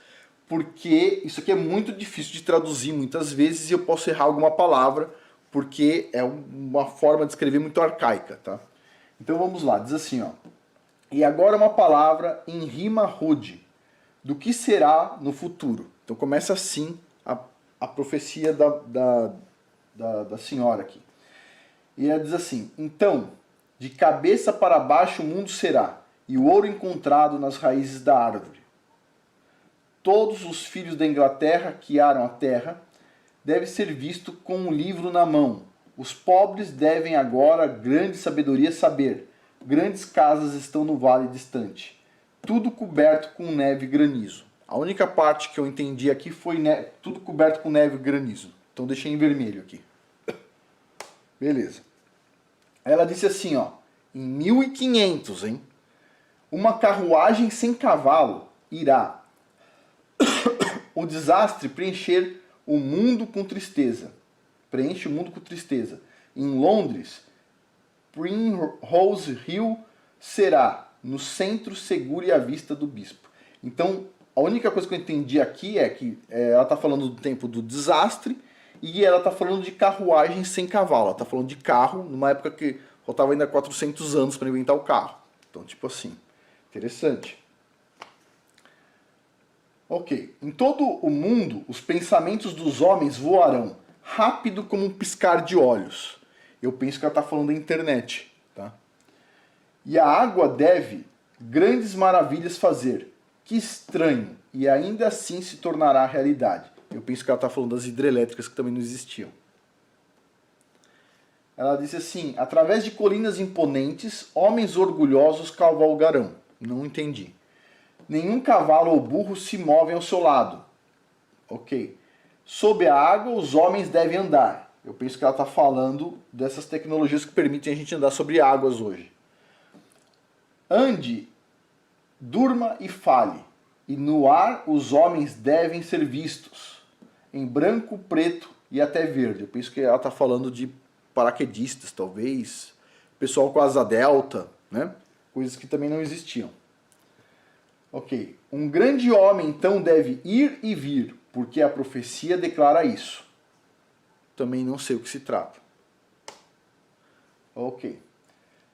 Porque isso aqui é muito difícil de traduzir muitas vezes e eu posso errar alguma palavra, porque é uma forma de escrever muito arcaica, tá? Então vamos lá, diz assim, ó. E agora uma palavra em rima rude, do que será no futuro. Então começa assim a profecia da senhora aqui. E ela diz assim: então, de cabeça para baixo o mundo será, e o ouro encontrado nas raízes da árvore. Todos os filhos da Inglaterra que aram a terra devem ser vistos com um livro na mão. Os pobres devem agora grande sabedoria saber. Grandes casas estão no vale distante, tudo coberto com neve e granizo. A única parte que eu entendi aqui foi tudo coberto com neve e granizo. Então deixei em vermelho aqui. Beleza. Ela disse assim, ó, em 1500, hein? Uma carruagem sem cavalo irá o desastre preenche o mundo com tristeza. Em Londres, Primrose Hill será no centro seguro e à vista do bispo. Então, a única coisa que eu entendi aqui é que ela está falando do tempo do desastre e ela está falando de carruagem sem cavalo. Ela está falando de carro numa época que faltava ainda 400 anos para inventar o carro. Então, tipo assim, interessante. Ok. Em todo o mundo, os pensamentos dos homens voarão, rápido como um piscar de olhos. Eu penso que ela está falando da internet. Tá? E a água deve grandes maravilhas fazer. Que estranho! E ainda assim se tornará realidade. Eu penso que ela está falando das hidrelétricas que também não existiam. Ela disse assim: através de colinas imponentes, homens orgulhosos cavalgarão. Não entendi. Nenhum cavalo ou burro se move ao seu lado. Ok. Sob a água, os homens devem andar. Eu penso que ela está falando dessas tecnologias que permitem a gente andar sobre águas hoje. Ande, durma e fale. E no ar, os homens devem ser vistos. Em branco, preto e até verde. Eu penso que ela está falando de paraquedistas, talvez. Pessoal com asa delta, né? Coisas que também não existiam. Ok. Um grande homem, então, deve ir e vir, porque a profecia declara isso. Também não sei o que se trata. Ok.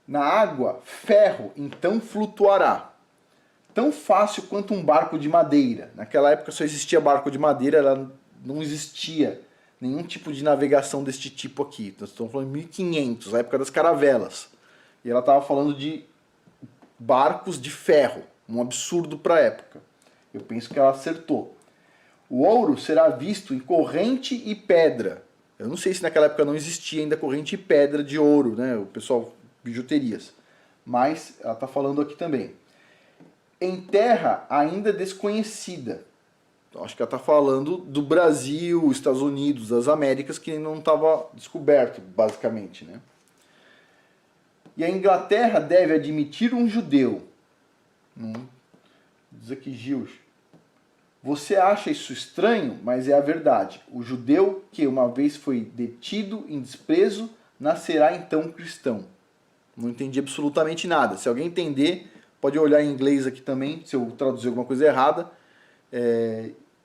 Na água, ferro, então, flutuará. Tão fácil quanto um barco de madeira. Naquela época só existia barco de madeira, ela não existia nenhum tipo de navegação deste tipo aqui. Nós estamos falando de 1500, a época das caravelas. E ela estava falando de barcos de ferro. Um absurdo para a época. Eu penso que ela acertou. O ouro será visto em corrente e pedra. Eu não sei se naquela época não existia ainda corrente e pedra de ouro, né? O pessoal, bijuterias. Mas ela está falando aqui também. Em terra ainda desconhecida. Então, acho que ela está falando do Brasil, Estados Unidos, das Américas, que não estava descoberto, basicamente, né? E a Inglaterra deve admitir um judeu. Diz aqui Gil. Você acha isso estranho, mas é a verdade. O judeu que uma vez foi detido em desprezo, nascerá então cristão. Não entendi absolutamente nada. Se alguém entender, pode olhar em inglês aqui também, se eu traduzir alguma coisa errada,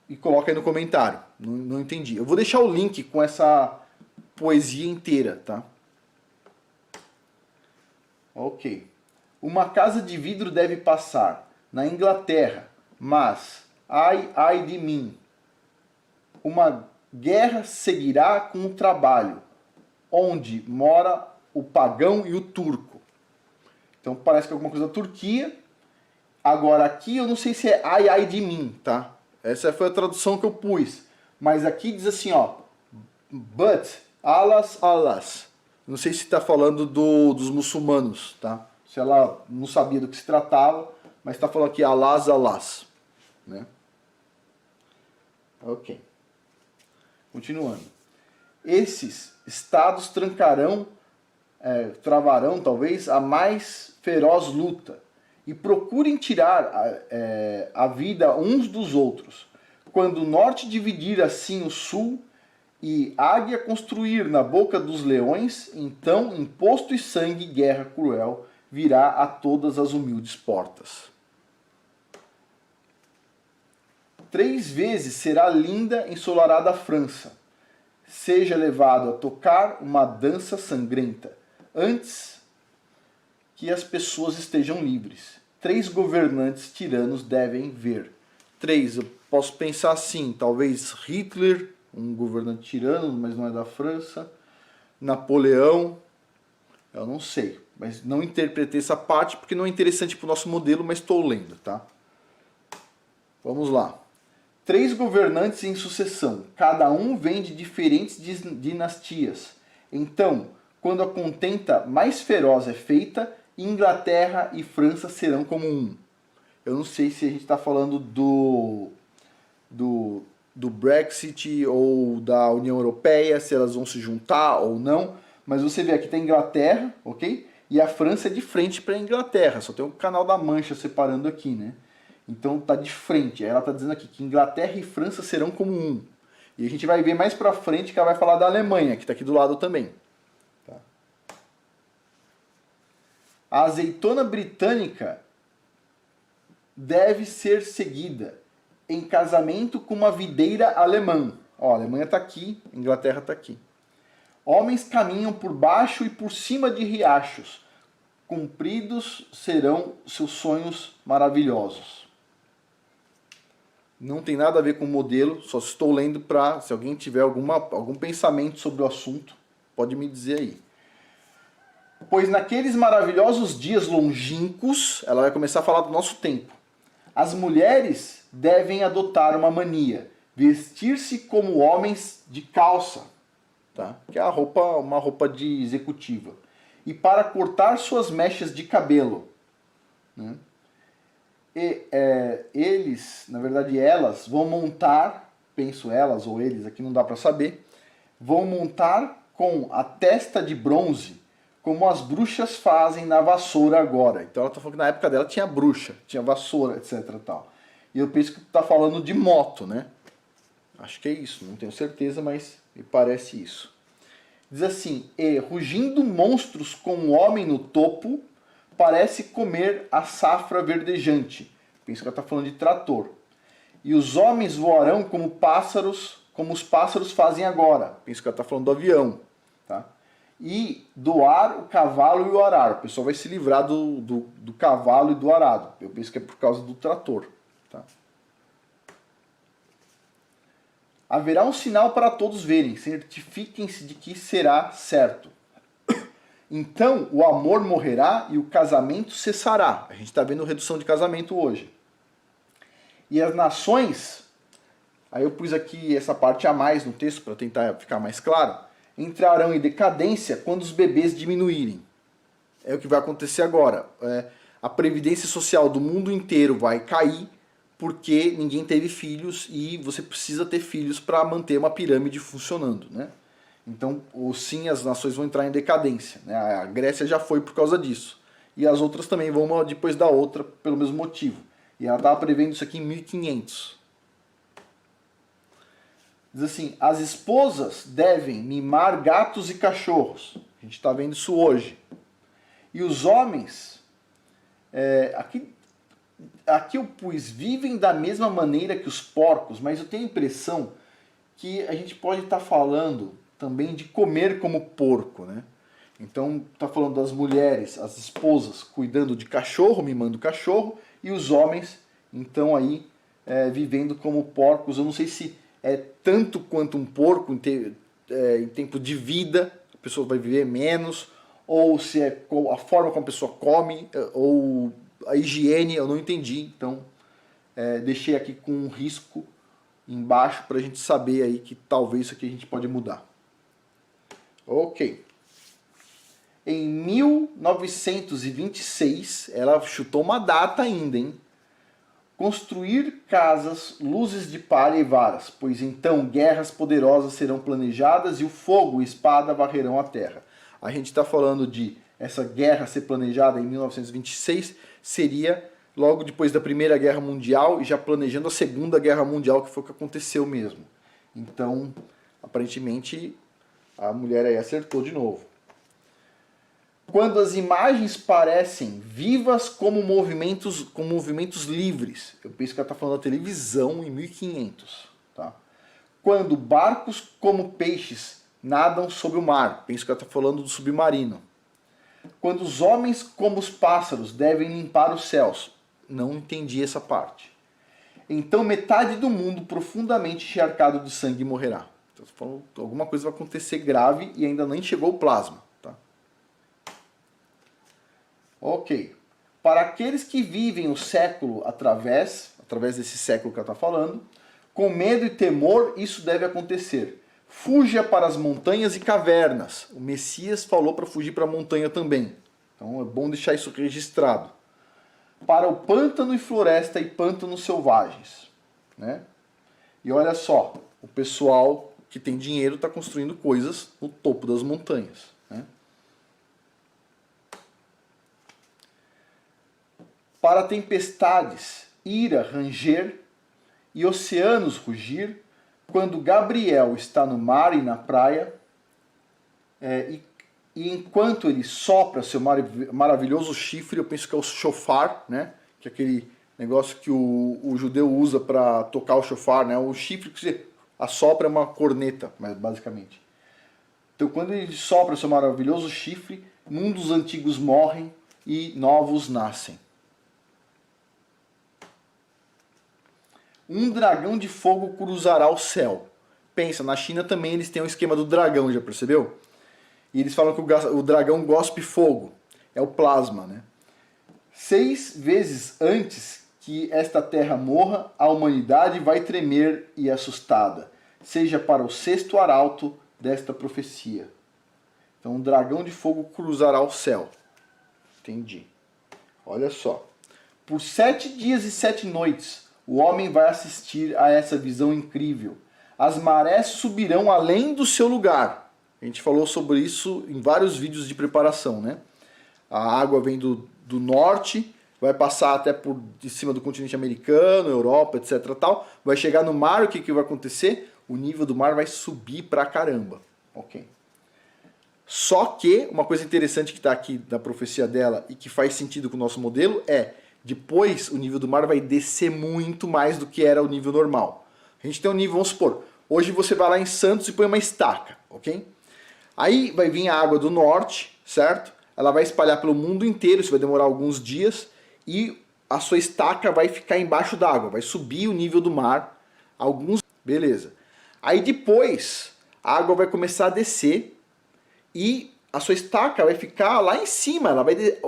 e coloca aí no comentário. Não entendi. Eu vou deixar o link com essa poesia inteira, tá? Ok. Uma casa de vidro deve passar na Inglaterra, mas, ai de mim, uma guerra seguirá com o trabalho, onde mora o pagão e o turco. Então parece que é alguma coisa da Turquia. Agora aqui eu não sei se é ai de mim, tá? Essa foi a tradução que eu pus. Mas aqui diz assim, ó, but, alas. Não sei se está falando dos muçulmanos, tá? Se ela não sabia do que se tratava, mas está falando aqui alas, né? Ok. Continuando. Esses estados travarão talvez a mais feroz luta e procurem tirar a vida uns dos outros. Quando o norte dividir assim o sul e águia construir na boca dos leões, então imposto e sangue, guerra cruel virá a todas as humildes portas. 3 vezes será linda ensolarada a França. Seja levado a tocar uma dança sangrenta, antes que as pessoas estejam livres. 3 governantes tiranos devem ver. 3, eu posso pensar assim, talvez Hitler, um governante tirano, mas não é da França. Napoleão, eu não sei, mas não interpretei essa parte porque não é interessante para o nosso modelo, mas estou lendo, tá? Vamos lá. 3 governantes em sucessão, cada um vem de diferentes dinastias. Então, quando a contenda mais feroz é feita, Inglaterra e França serão como um. Eu não sei se a gente está falando do Brexit ou da União Europeia, se elas vão se juntar ou não, mas você vê aqui tem a Inglaterra, ok? E a França é de frente para a Inglaterra, só tem o Canal da Mancha separando aqui, né? Então tá de frente. Aí ela tá dizendo aqui que Inglaterra e França serão como um. E a gente vai ver mais pra frente que ela vai falar da Alemanha, que tá aqui do lado também. Tá? A azeitona britânica deve ser seguida em casamento com uma videira alemã. Ó, a Alemanha tá aqui, a Inglaterra tá aqui. Homens caminham por baixo e por cima de riachos. Cumpridos serão seus sonhos maravilhosos. Não tem nada a ver com o modelo, só estou lendo para, se alguém tiver algum pensamento sobre o assunto, pode me dizer aí. Pois naqueles maravilhosos dias longínquos, ela vai começar a falar do nosso tempo. As mulheres devem adotar uma mania, vestir-se como homens de calça, tá? Que é uma roupa de executiva. E para cortar suas mechas de cabelo, né? E eles, na verdade elas, vão montar, penso elas ou eles, aqui não dá para saber, vão montar com a testa de bronze, como as bruxas fazem na vassoura agora. Então ela está falando que na época dela tinha bruxa, tinha vassoura, etc. Tal. E eu penso que está falando de moto, né? Acho que é isso, não tenho certeza, mas me parece isso. Diz assim, rugindo monstros com um homem no topo, parece comer a safra verdejante. Penso que ela está falando de trator. E os homens voarão como os pássaros fazem agora. Penso que ela está falando do avião. Tá? E doar o cavalo e o arado. O pessoal vai se livrar do cavalo e do arado. Eu penso que é por causa do trator. Tá? Haverá um sinal para todos verem. Certifiquem-se de que será certo. Então o amor morrerá e o casamento cessará. A gente está vendo redução de casamento hoje. E as nações, aí eu pus aqui essa parte a mais no texto para tentar ficar mais claro, entrarão em decadência quando os bebês diminuírem. É o que vai acontecer agora. A previdência social do mundo inteiro vai cair porque ninguém teve filhos e você precisa ter filhos para manter uma pirâmide funcionando, né? Então, sim, as nações vão entrar em decadência. Né? A Grécia já foi por causa disso. E as outras também vão uma depois da outra pelo mesmo motivo. E ela estava prevendo isso aqui em 1500. Diz assim, as esposas devem mimar gatos e cachorros. A gente está vendo isso hoje. E os homens, aqui eu pus, vivem da mesma maneira que os porcos, mas eu tenho a impressão que a gente pode estar falando também de comer como porco, né? Então, está falando das mulheres, as esposas, cuidando de cachorro, mimando cachorro, e os homens, então, aí, vivendo como porcos. Eu não sei se é tanto quanto um porco em tempo de vida, a pessoa vai viver menos, ou se é a forma como a pessoa come, ou a higiene, eu não entendi. Então, deixei aqui com um risco embaixo para a gente saber aí que talvez isso aqui a gente pode mudar. Ok. Em 1926, ela chutou uma data ainda, hein? Construir casas, luzes de palha e varas, pois então guerras poderosas serão planejadas e o fogo e espada varrerão a terra. A gente está falando de essa guerra ser planejada em 1926, seria logo depois da Primeira Guerra Mundial e já planejando a Segunda Guerra Mundial, que foi o que aconteceu mesmo. Então, aparentemente, a mulher aí acertou de novo. Quando as imagens parecem vivas como movimentos livres. Eu penso que ela está falando da televisão em 1500. Tá? Quando barcos como peixes nadam sobre o mar. Penso que ela está falando do submarino. Quando os homens como os pássaros devem limpar os céus. Não entendi essa parte. Então metade do mundo profundamente encharcado de sangue morrerá. Então, falando, alguma coisa vai acontecer grave e ainda nem chegou o plasma. Tá? Ok. Para aqueles que vivem o século através desse século que ela está falando, com medo e temor, isso deve acontecer. Fuja para as montanhas e cavernas. O Messias falou para fugir para a montanha também. Então é bom deixar isso registrado. Para o pântano e floresta e pântanos selvagens. Né? E olha só, o pessoal que tem dinheiro está construindo coisas no topo das montanhas. Né? Para tempestades, ira, ranger e oceanos rugir, quando Gabriel está no mar e na praia, e enquanto ele sopra seu maravilhoso chifre, eu penso que é o shofar, né? Que é aquele negócio que o judeu usa para tocar o shofar, né? O chifre que você assopra é uma corneta, basicamente. Então quando ele sopra seu maravilhoso chifre, mundos antigos morrem e novos nascem. Um dragão de fogo cruzará o céu. Pensa, na China também eles têm o esquema do dragão, já percebeu? E eles falam que o dragão gospe fogo. É o plasma, né? 6 vezes antes que esta terra morra, a humanidade vai tremer e assustada. Seja para o 6º arauto desta profecia. Então, um dragão de fogo cruzará o céu. Entendi. Olha só. Por 7 dias e 7 noites, o homem vai assistir a essa visão incrível. As marés subirão além do seu lugar. A gente falou sobre isso em vários vídeos de preparação, né? A água vem do norte, vai passar até por de cima do continente americano, Europa, etc. Tal. Vai chegar no mar, o que vai acontecer? O nível do mar vai subir pra caramba. Ok. Só que, uma coisa interessante que está aqui na profecia dela e que faz sentido com o nosso modelo é: depois o nível do mar vai descer muito mais do que era o nível normal. A gente tem um nível, vamos supor, hoje você vai lá em Santos e põe uma estaca, ok? Aí vai vir a água do norte, certo? Ela vai espalhar pelo mundo inteiro, isso vai demorar alguns dias, e a sua estaca vai ficar embaixo d'água, vai subir o nível do mar, beleza. Aí depois a água vai começar a descer e a sua estaca vai ficar lá em cima,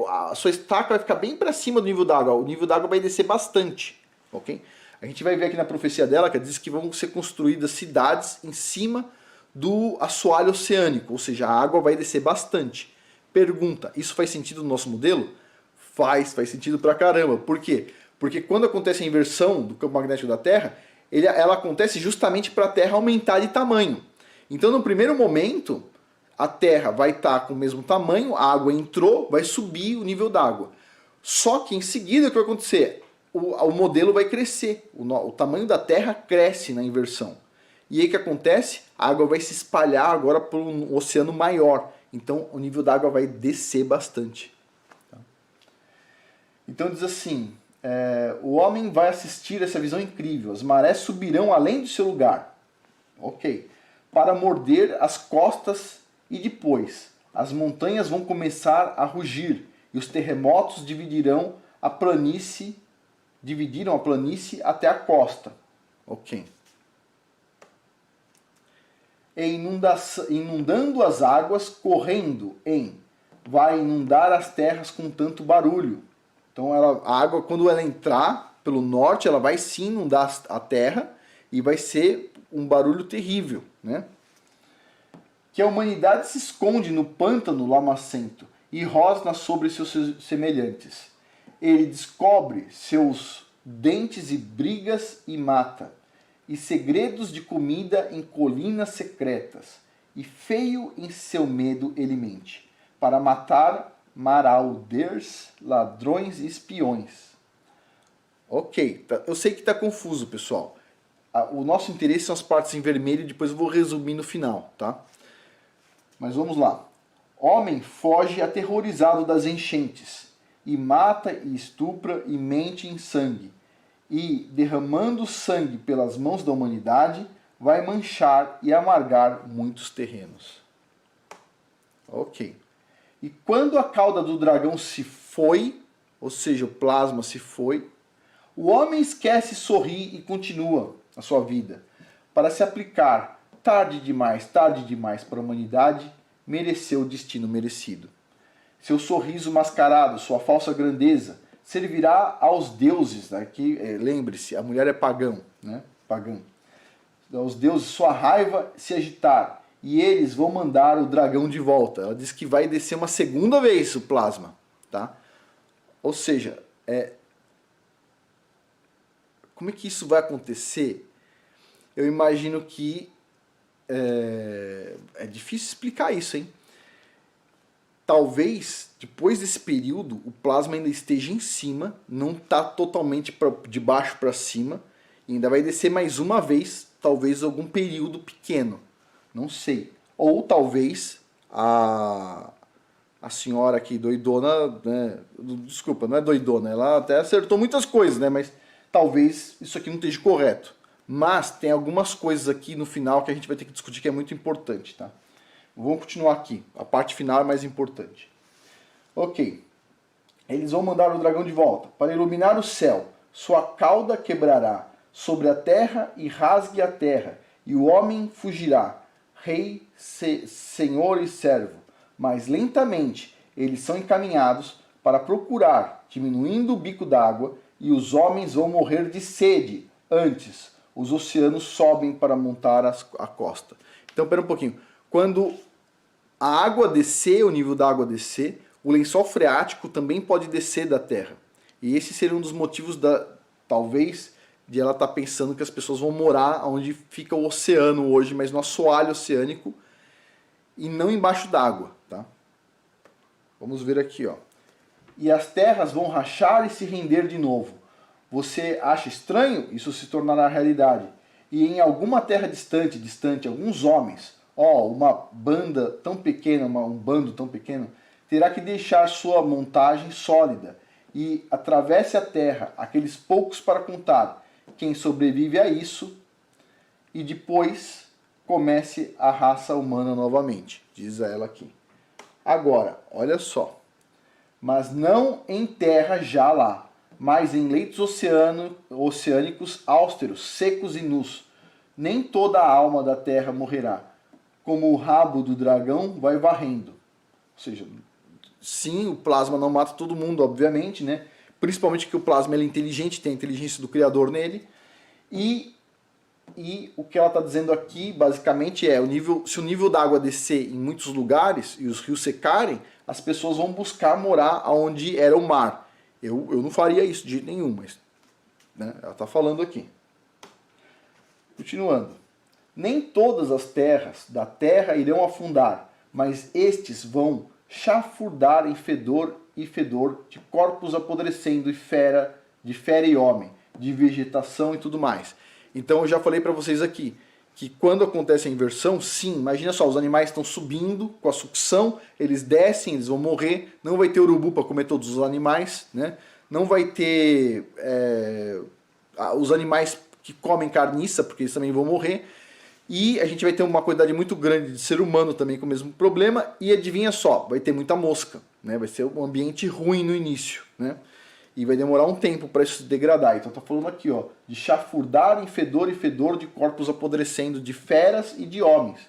a sua estaca vai ficar bem para cima do nível d'água, o nível d'água vai descer bastante, ok? A gente vai ver aqui na profecia dela que ela diz que vão ser construídas cidades em cima do assoalho oceânico, ou seja, a água vai descer bastante. Pergunta, isso faz sentido no nosso modelo? Faz sentido pra caramba. Por quê? Porque quando acontece a inversão do campo magnético da Terra, ela acontece justamente para a Terra aumentar de tamanho. Então, no primeiro momento, a Terra vai estar com o mesmo tamanho, a água entrou, vai subir o nível d'água. Só que em seguida, o que vai acontecer? O modelo vai crescer, o tamanho da Terra cresce na inversão. E aí o que acontece? A água vai se espalhar agora para um oceano maior. Então o nível da água vai descer bastante. Tá? Então diz assim, o homem vai assistir essa visão incrível. As marés subirão além do seu lugar. Ok. Para morder as costas e depois as montanhas vão começar a rugir e os terremotos dividiram a planície até a costa. Ok. Inundando as águas, correndo vai inundar as terras com tanto barulho. Então a água, quando ela entrar pelo norte, ela vai sim inundar a terra e vai ser um barulho terrível, né? Que a humanidade se esconde no pântano lamacento e rosna sobre seus semelhantes. Ele descobre seus dentes e brigas e mata, e segredos de comida em colinas secretas, e feio em seu medo ele mente, para matar marauders, ladrões e espiões. Ok, eu sei que está confuso, pessoal. O nosso interesse são as partes em vermelho e depois eu vou resumir no final, tá? Mas vamos lá. Homem foge aterrorizado das enchentes, e mata e estupra e mente em sangue, e, derramando sangue pelas mãos da humanidade, vai manchar e amargar muitos terrenos. Ok. E quando a cauda do dragão se foi, ou seja, o plasma se foi, o homem esquece sorrir e continua a sua vida, para se aplicar tarde demais para a humanidade, mereceu o destino merecido. Seu sorriso mascarado, sua falsa grandeza, servirá aos deuses. Aqui, lembre-se, a mulher é pagão, né? Pagã. Aos deuses sua raiva se agitar, e eles vão mandar o dragão de volta. Ela diz que vai descer uma segunda vez o plasma, tá? Ou seja, como é que isso vai acontecer? Eu imagino que é difícil explicar isso, hein? Talvez, depois desse período, o plasma ainda esteja em cima, não está totalmente de baixo para cima, e ainda vai descer mais uma vez, talvez algum período pequeno, não sei. Ou talvez a senhora aqui, doidona, né? Desculpa, não é doidona, ela até acertou muitas coisas, né? Mas talvez isso aqui não esteja correto. Mas tem algumas coisas aqui no final que a gente vai ter que discutir que é muito importante, tá? Vamos continuar aqui. A parte final é mais importante. Ok. Eles vão mandar o dragão de volta. Para iluminar o céu, sua cauda quebrará sobre a terra e rasgue a terra, e o homem fugirá, rei, senhor e servo. Mas lentamente eles são encaminhados para procurar, diminuindo o bico d'água, e os homens vão morrer de sede. Antes, os oceanos sobem para montar a costa. Então, pera um pouquinho. Quando a água descer, o nível da água descer, o lençol freático também pode descer da Terra. E esse seria um dos motivos, talvez, de ela estar pensando que as pessoas vão morar onde fica o oceano hoje, mas no assoalho oceânico e não embaixo d'água, tá? Vamos ver aqui, ó. E as terras vão rachar e se render de novo. Você acha estranho? Isso se tornará realidade. E em alguma terra distante, alguns homens, uma banda tão pequena, um bando tão pequeno, terá que deixar sua montagem sólida e atravesse a terra, aqueles poucos para contar. Quem sobrevive a isso, e depois comece a raça humana novamente, diz ela aqui. Agora, olha só. Mas não em terra já lá, mas em leitos oceânicos austeros, secos e nus. Nem toda a alma da terra morrerá, como o rabo do dragão vai varrendo. Ou seja, sim, o plasma não mata todo mundo, obviamente, né? Principalmente que o plasma ele é inteligente, tem a inteligência do Criador nele. E o que ela está dizendo aqui, basicamente, se o nível da água descer em muitos lugares e os rios secarem, as pessoas vão buscar morar onde era o mar. Eu não faria isso de jeito nenhum, mas né, ela está falando aqui. Continuando. Nem todas as terras da terra irão afundar, mas estes vão chafurdar em fedor de corpos apodrecendo de fera e homem, de vegetação e tudo mais. Então eu já falei para vocês aqui que quando acontece a inversão, sim, imagina só, os animais estão subindo com a sucção, eles descem, eles vão morrer, não vai ter urubu para comer todos os animais, né? Não vai ter os animais que comem carniça, porque eles também vão morrer. E a gente vai ter uma quantidade muito grande de ser humano também com o mesmo problema. E adivinha só, vai ter muita mosca, né? Vai ser um ambiente ruim no início, né? E vai demorar um tempo para isso se degradar. Então tá falando aqui, ó, de chafurdar em fedor e fedor de corpos apodrecendo, de feras e de homens.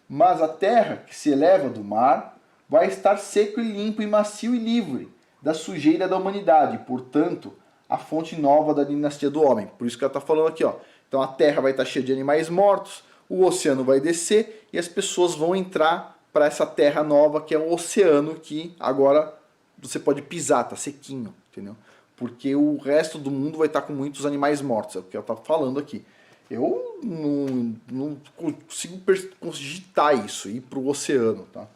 Mas a terra que se eleva do mar vai estar seco e limpo e macio e livre da sujeira da humanidade. Portanto, a fonte nova da dinastia do homem. Por isso que ela está falando aqui, ó. Então a terra vai estar cheia de animais mortos, o oceano vai descer e as pessoas vão entrar para essa terra nova que é o oceano, que agora você pode pisar, tá sequinho, entendeu? Porque o resto do mundo vai estar com muitos animais mortos, é o que ela está falando aqui. Eu não consigo cogitar isso, ir para o oceano, tá?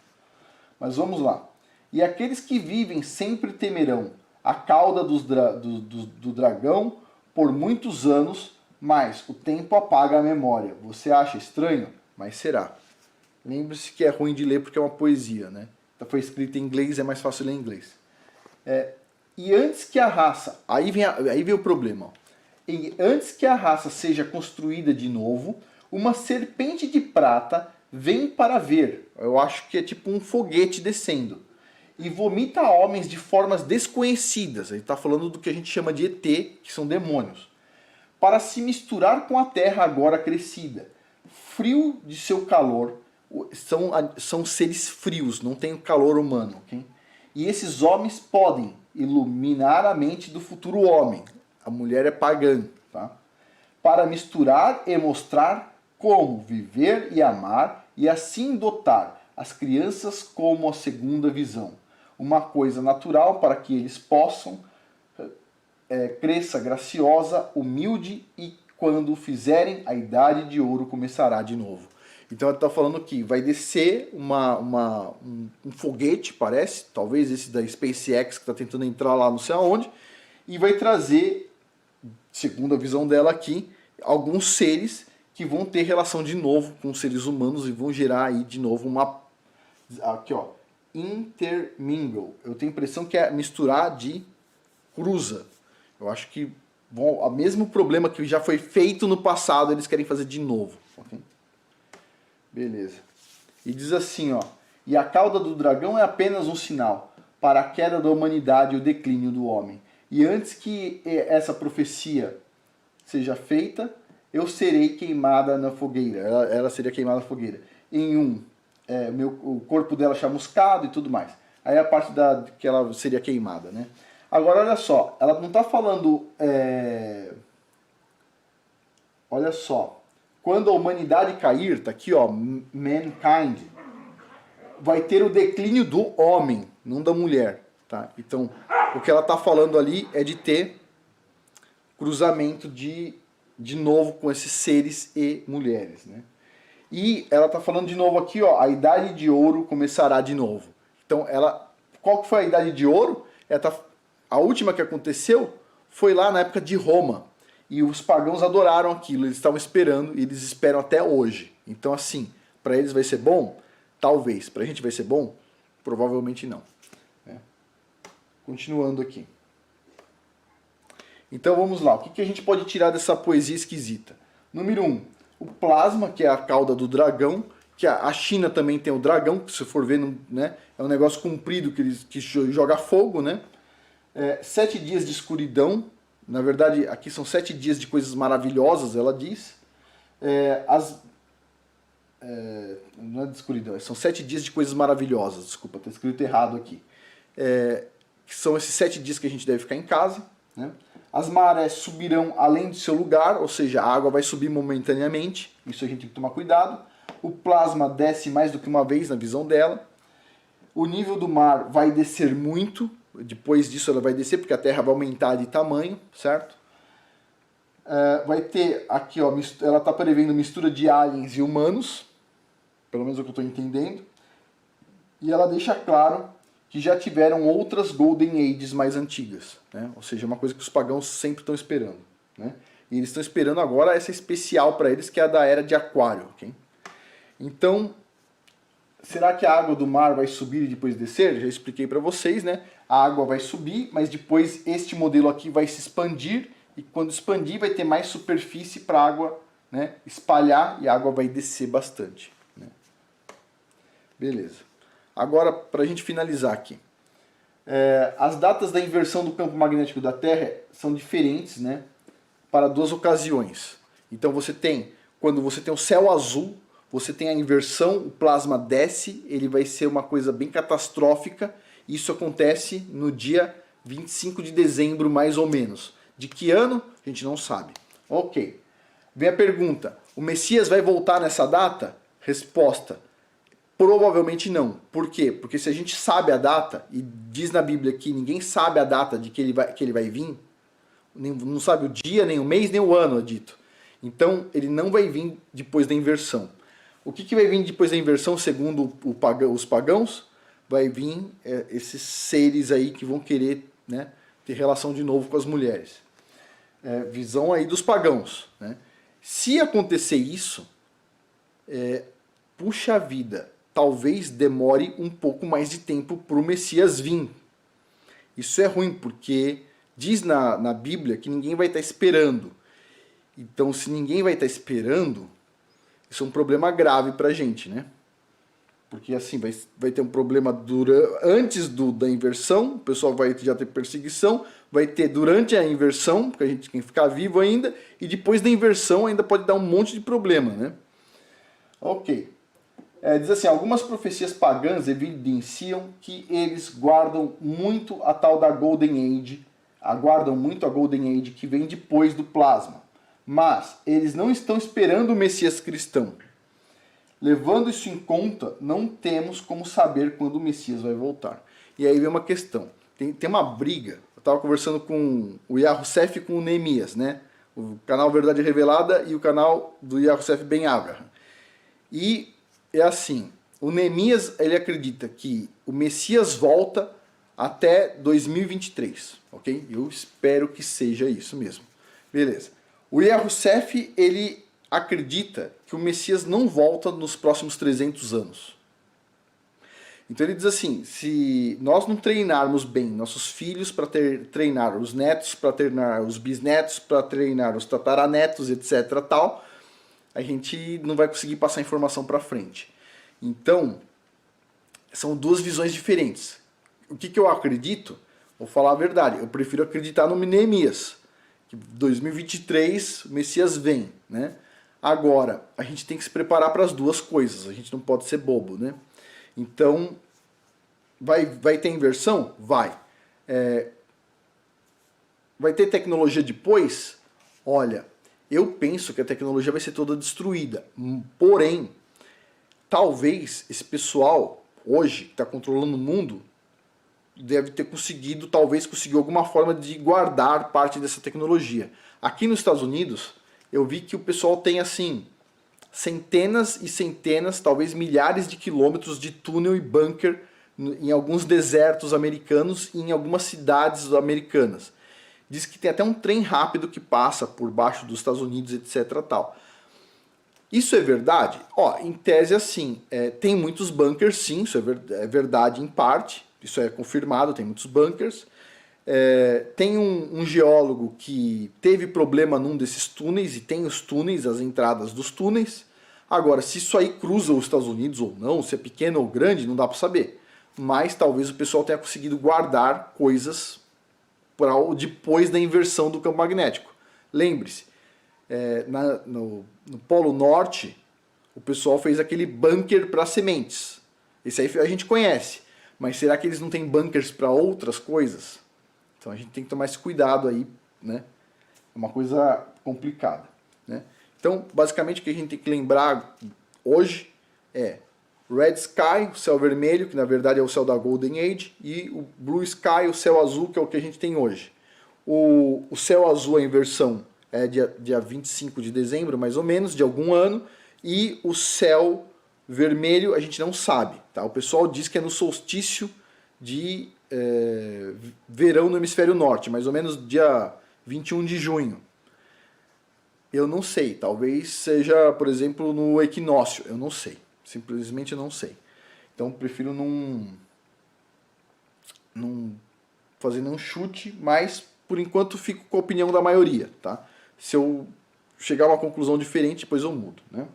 Mas vamos lá. E aqueles que vivem sempre temerão a cauda do dragão por muitos anos, mas o tempo apaga a memória. Você acha estranho? Mas será. Lembre-se que é ruim de ler porque é uma poesia, né? Então foi escrito em inglês, é mais fácil ler em inglês. E antes que a raça... Aí vem o problema. Ó. E antes que a raça seja construída de novo, uma serpente de prata vem para ver. Eu acho que é tipo um foguete descendo. E vomita homens de formas desconhecidas. Ele está falando do que a gente chama de ET, que são demônios. Para se misturar com a terra agora crescida. frio de seu calor, são seres frios, não tem o calor humano. Okay? E esses homens podem iluminar a mente do futuro homem. A mulher é pagã. Tá? Para misturar e mostrar como viver e amar e assim dotar as crianças como a segunda visão. Uma coisa natural para que eles possam cresça graciosa, humilde e quando fizerem a idade de ouro começará de novo. Então ele está falando que vai descer um foguete, parece, talvez esse da SpaceX que está tentando entrar lá não sei aonde, e vai trazer, segundo a visão dela aqui, alguns seres que vão ter relação de novo com os seres humanos e vão gerar aí de novo uma... Aqui ó, intermingle. Eu tenho a impressão que é misturar de cruza. Eu acho que o mesmo problema que já foi feito no passado, eles querem fazer de novo. Okay? Beleza. E diz assim, ó. E a cauda do dragão é apenas um sinal para a queda da humanidade e o declínio do homem. E antes que essa profecia seja feita, eu serei queimada na fogueira. Ela seria queimada na fogueira. O corpo dela chamuscado e tudo mais. Aí a parte que ela seria queimada, né? Agora, olha só. Ela não está falando... Olha só. Quando a humanidade cair, tá aqui, ó, mankind, vai ter o declínio do homem, não da mulher, tá? Então, o que ela está falando ali é de ter cruzamento de novo com esses seres e mulheres, né? E ela está falando de novo aqui, ó, a idade de ouro começará de novo. Então, qual que foi a idade de ouro? A última que aconteceu foi lá na época de Roma. E os pagãos adoraram aquilo, eles estavam esperando e eles esperam até hoje. Então, assim, para eles vai ser bom? Talvez. Para a gente vai ser bom? Provavelmente não. Né? Continuando aqui. Então vamos lá. O que a gente pode tirar dessa poesia esquisita? Número 1. O plasma, que é a cauda do dragão. Que a China também tem o dragão, que se for ver, né, é um negócio comprido que joga fogo. Né? 7 dias de escuridão. Na verdade, aqui são 7 dias de coisas maravilhosas, ela diz. Não é de escuridão, são 7 dias de coisas maravilhosas. Desculpa, está escrito errado aqui. Que são esses 7 dias que a gente deve ficar em casa. Né? As marés subirão além do seu lugar, ou seja, a água vai subir momentaneamente. Isso a gente tem que tomar cuidado. O plasma desce mais do que uma vez na visão dela. O nível do mar vai descer muito. Depois disso ela vai descer, porque a Terra vai aumentar de tamanho, certo? Vai ter aqui, ó, ela está prevendo mistura de aliens e humanos, pelo menos é o que eu estou entendendo. E ela deixa claro que já tiveram outras Golden Ages mais antigas, né? Ou seja, uma coisa que os pagãos sempre estão esperando, né? E eles estão esperando agora essa especial para eles, que é a da Era de Aquário. Okay? Então, será que a água do mar vai subir e depois descer? Já expliquei para vocês, né? A água vai subir, mas depois este modelo aqui vai se expandir, e quando expandir vai ter mais superfície para a água, né, espalhar, e a água vai descer bastante. Né? Beleza. Agora, para a gente finalizar aqui. As datas da inversão do campo magnético da Terra são diferentes, né, para 2 ocasiões. Então quando você tem o céu azul, você tem a inversão, o plasma desce, ele vai ser uma coisa bem catastrófica. Isso acontece no dia 25 de dezembro, mais ou menos. De que ano? A gente não sabe. Ok. Vem a pergunta. O Messias vai voltar nessa data? Resposta. Provavelmente não. Por quê? Porque se a gente sabe a data, e diz na Bíblia que ninguém sabe a data de que ele vai vir, não sabe o dia, nem o mês, nem o ano, é dito. Então, ele não vai vir depois da inversão. O que vai vir depois da inversão, segundo os pagãos? Vai vir esses seres aí que vão querer, né, ter relação de novo com as mulheres. Visão aí dos pagãos. Né? Se acontecer isso, puxa vida, talvez demore um pouco mais de tempo para o Messias vir. Isso é ruim, porque diz na Bíblia que ninguém vai estar esperando. Então, se ninguém vai estar esperando, isso é um problema grave para a gente, né? Porque assim, vai ter um problema antes da inversão, o pessoal vai já ter perseguição, vai ter durante a inversão, porque a gente tem que ficar vivo ainda, e depois da inversão ainda pode dar um monte de problema, né? Ok. Diz assim, algumas profecias pagãs evidenciam que eles guardam muito a tal da Golden Age, aguardam muito a Golden Age que vem depois do plasma. Mas eles não estão esperando o Messias cristão. Levando isso em conta, não temos como saber quando o Messias vai voltar. E aí vem uma questão. Tem uma briga. Eu estava conversando com o Yahussef e com o Neemias, né? O canal Verdade Revelada e o canal do Yahussef Ben Abraham. E é assim, o Neemias ele acredita que o Messias volta até 2023, ok? Eu espero que seja isso mesmo. Beleza. O Yahussef, ele acredita que o Messias não volta nos próximos 300 anos. Então ele diz assim, se nós não treinarmos bem nossos filhos para treinar os netos, para treinar os bisnetos, para treinar os tataranetos, etc. tal, a gente não vai conseguir passar informação para frente. Então, são duas visões diferentes. O que eu acredito? Vou falar a verdade, eu prefiro acreditar no Neemias. Que 2023 o Messias vem, né? Agora, a gente tem que se preparar para as duas coisas, a gente não pode ser bobo, né? Então, vai ter inversão? Vai. Vai ter tecnologia depois? Olha, eu penso que a tecnologia vai ser toda destruída. Porém, talvez esse pessoal, hoje, que está controlando o mundo, deve ter conseguido, talvez conseguiu alguma forma de guardar parte dessa tecnologia. Aqui nos Estados Unidos, eu vi que o pessoal tem, assim, centenas e centenas, talvez milhares de quilômetros de túnel e bunker em alguns desertos americanos e em algumas cidades americanas. Diz que tem até um trem rápido que passa por baixo dos Estados Unidos, etc. tal. Isso é verdade? Em tese assim, tem muitos bunkers sim, isso é verdade em parte, isso é confirmado, tem muitos bunkers. Tem um geólogo que teve problema num desses túneis, e tem os túneis, as entradas dos túneis. Agora, se isso aí cruza os Estados Unidos ou não, se é pequeno ou grande, não dá para saber. Mas talvez o pessoal tenha conseguido guardar coisas para depois da inversão do campo magnético. Lembre-se, no Polo Norte, o pessoal fez aquele bunker para sementes. Esse aí a gente conhece. Mas será que eles não têm bunkers para outras coisas? Então a gente tem que tomar esse cuidado aí, né? É uma coisa complicada, né? Então, basicamente, o que a gente tem que lembrar hoje é Red Sky, o céu vermelho, que na verdade é o céu da Golden Age, e o Blue Sky, o céu azul, que é o que a gente tem hoje. O céu azul, a inversão, é dia 25 de dezembro, mais ou menos, de algum ano, e o céu vermelho a gente não sabe, tá? O pessoal diz que é no solstício de verão no hemisfério norte, mais ou menos dia 21 de junho. Eu não sei, talvez seja, por exemplo, no equinócio, eu não sei, simplesmente eu não sei. Então prefiro não fazer nenhum chute, mas por enquanto fico com a opinião da maioria, tá? Se eu chegar a uma conclusão diferente, depois eu mudo, né?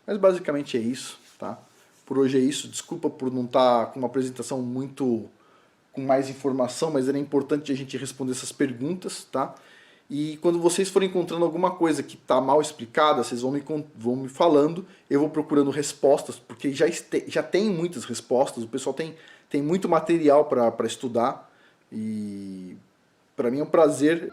Mas basicamente é isso, tá? Por hoje é isso, desculpa por não estar com uma apresentação muito com mais informação, mas era importante a gente responder essas perguntas, tá? E quando vocês forem encontrando alguma coisa que está mal explicada, vocês vão me falando, eu vou procurando respostas, porque já tem muitas respostas, o pessoal tem muito material para estudar, e para mim é um prazer.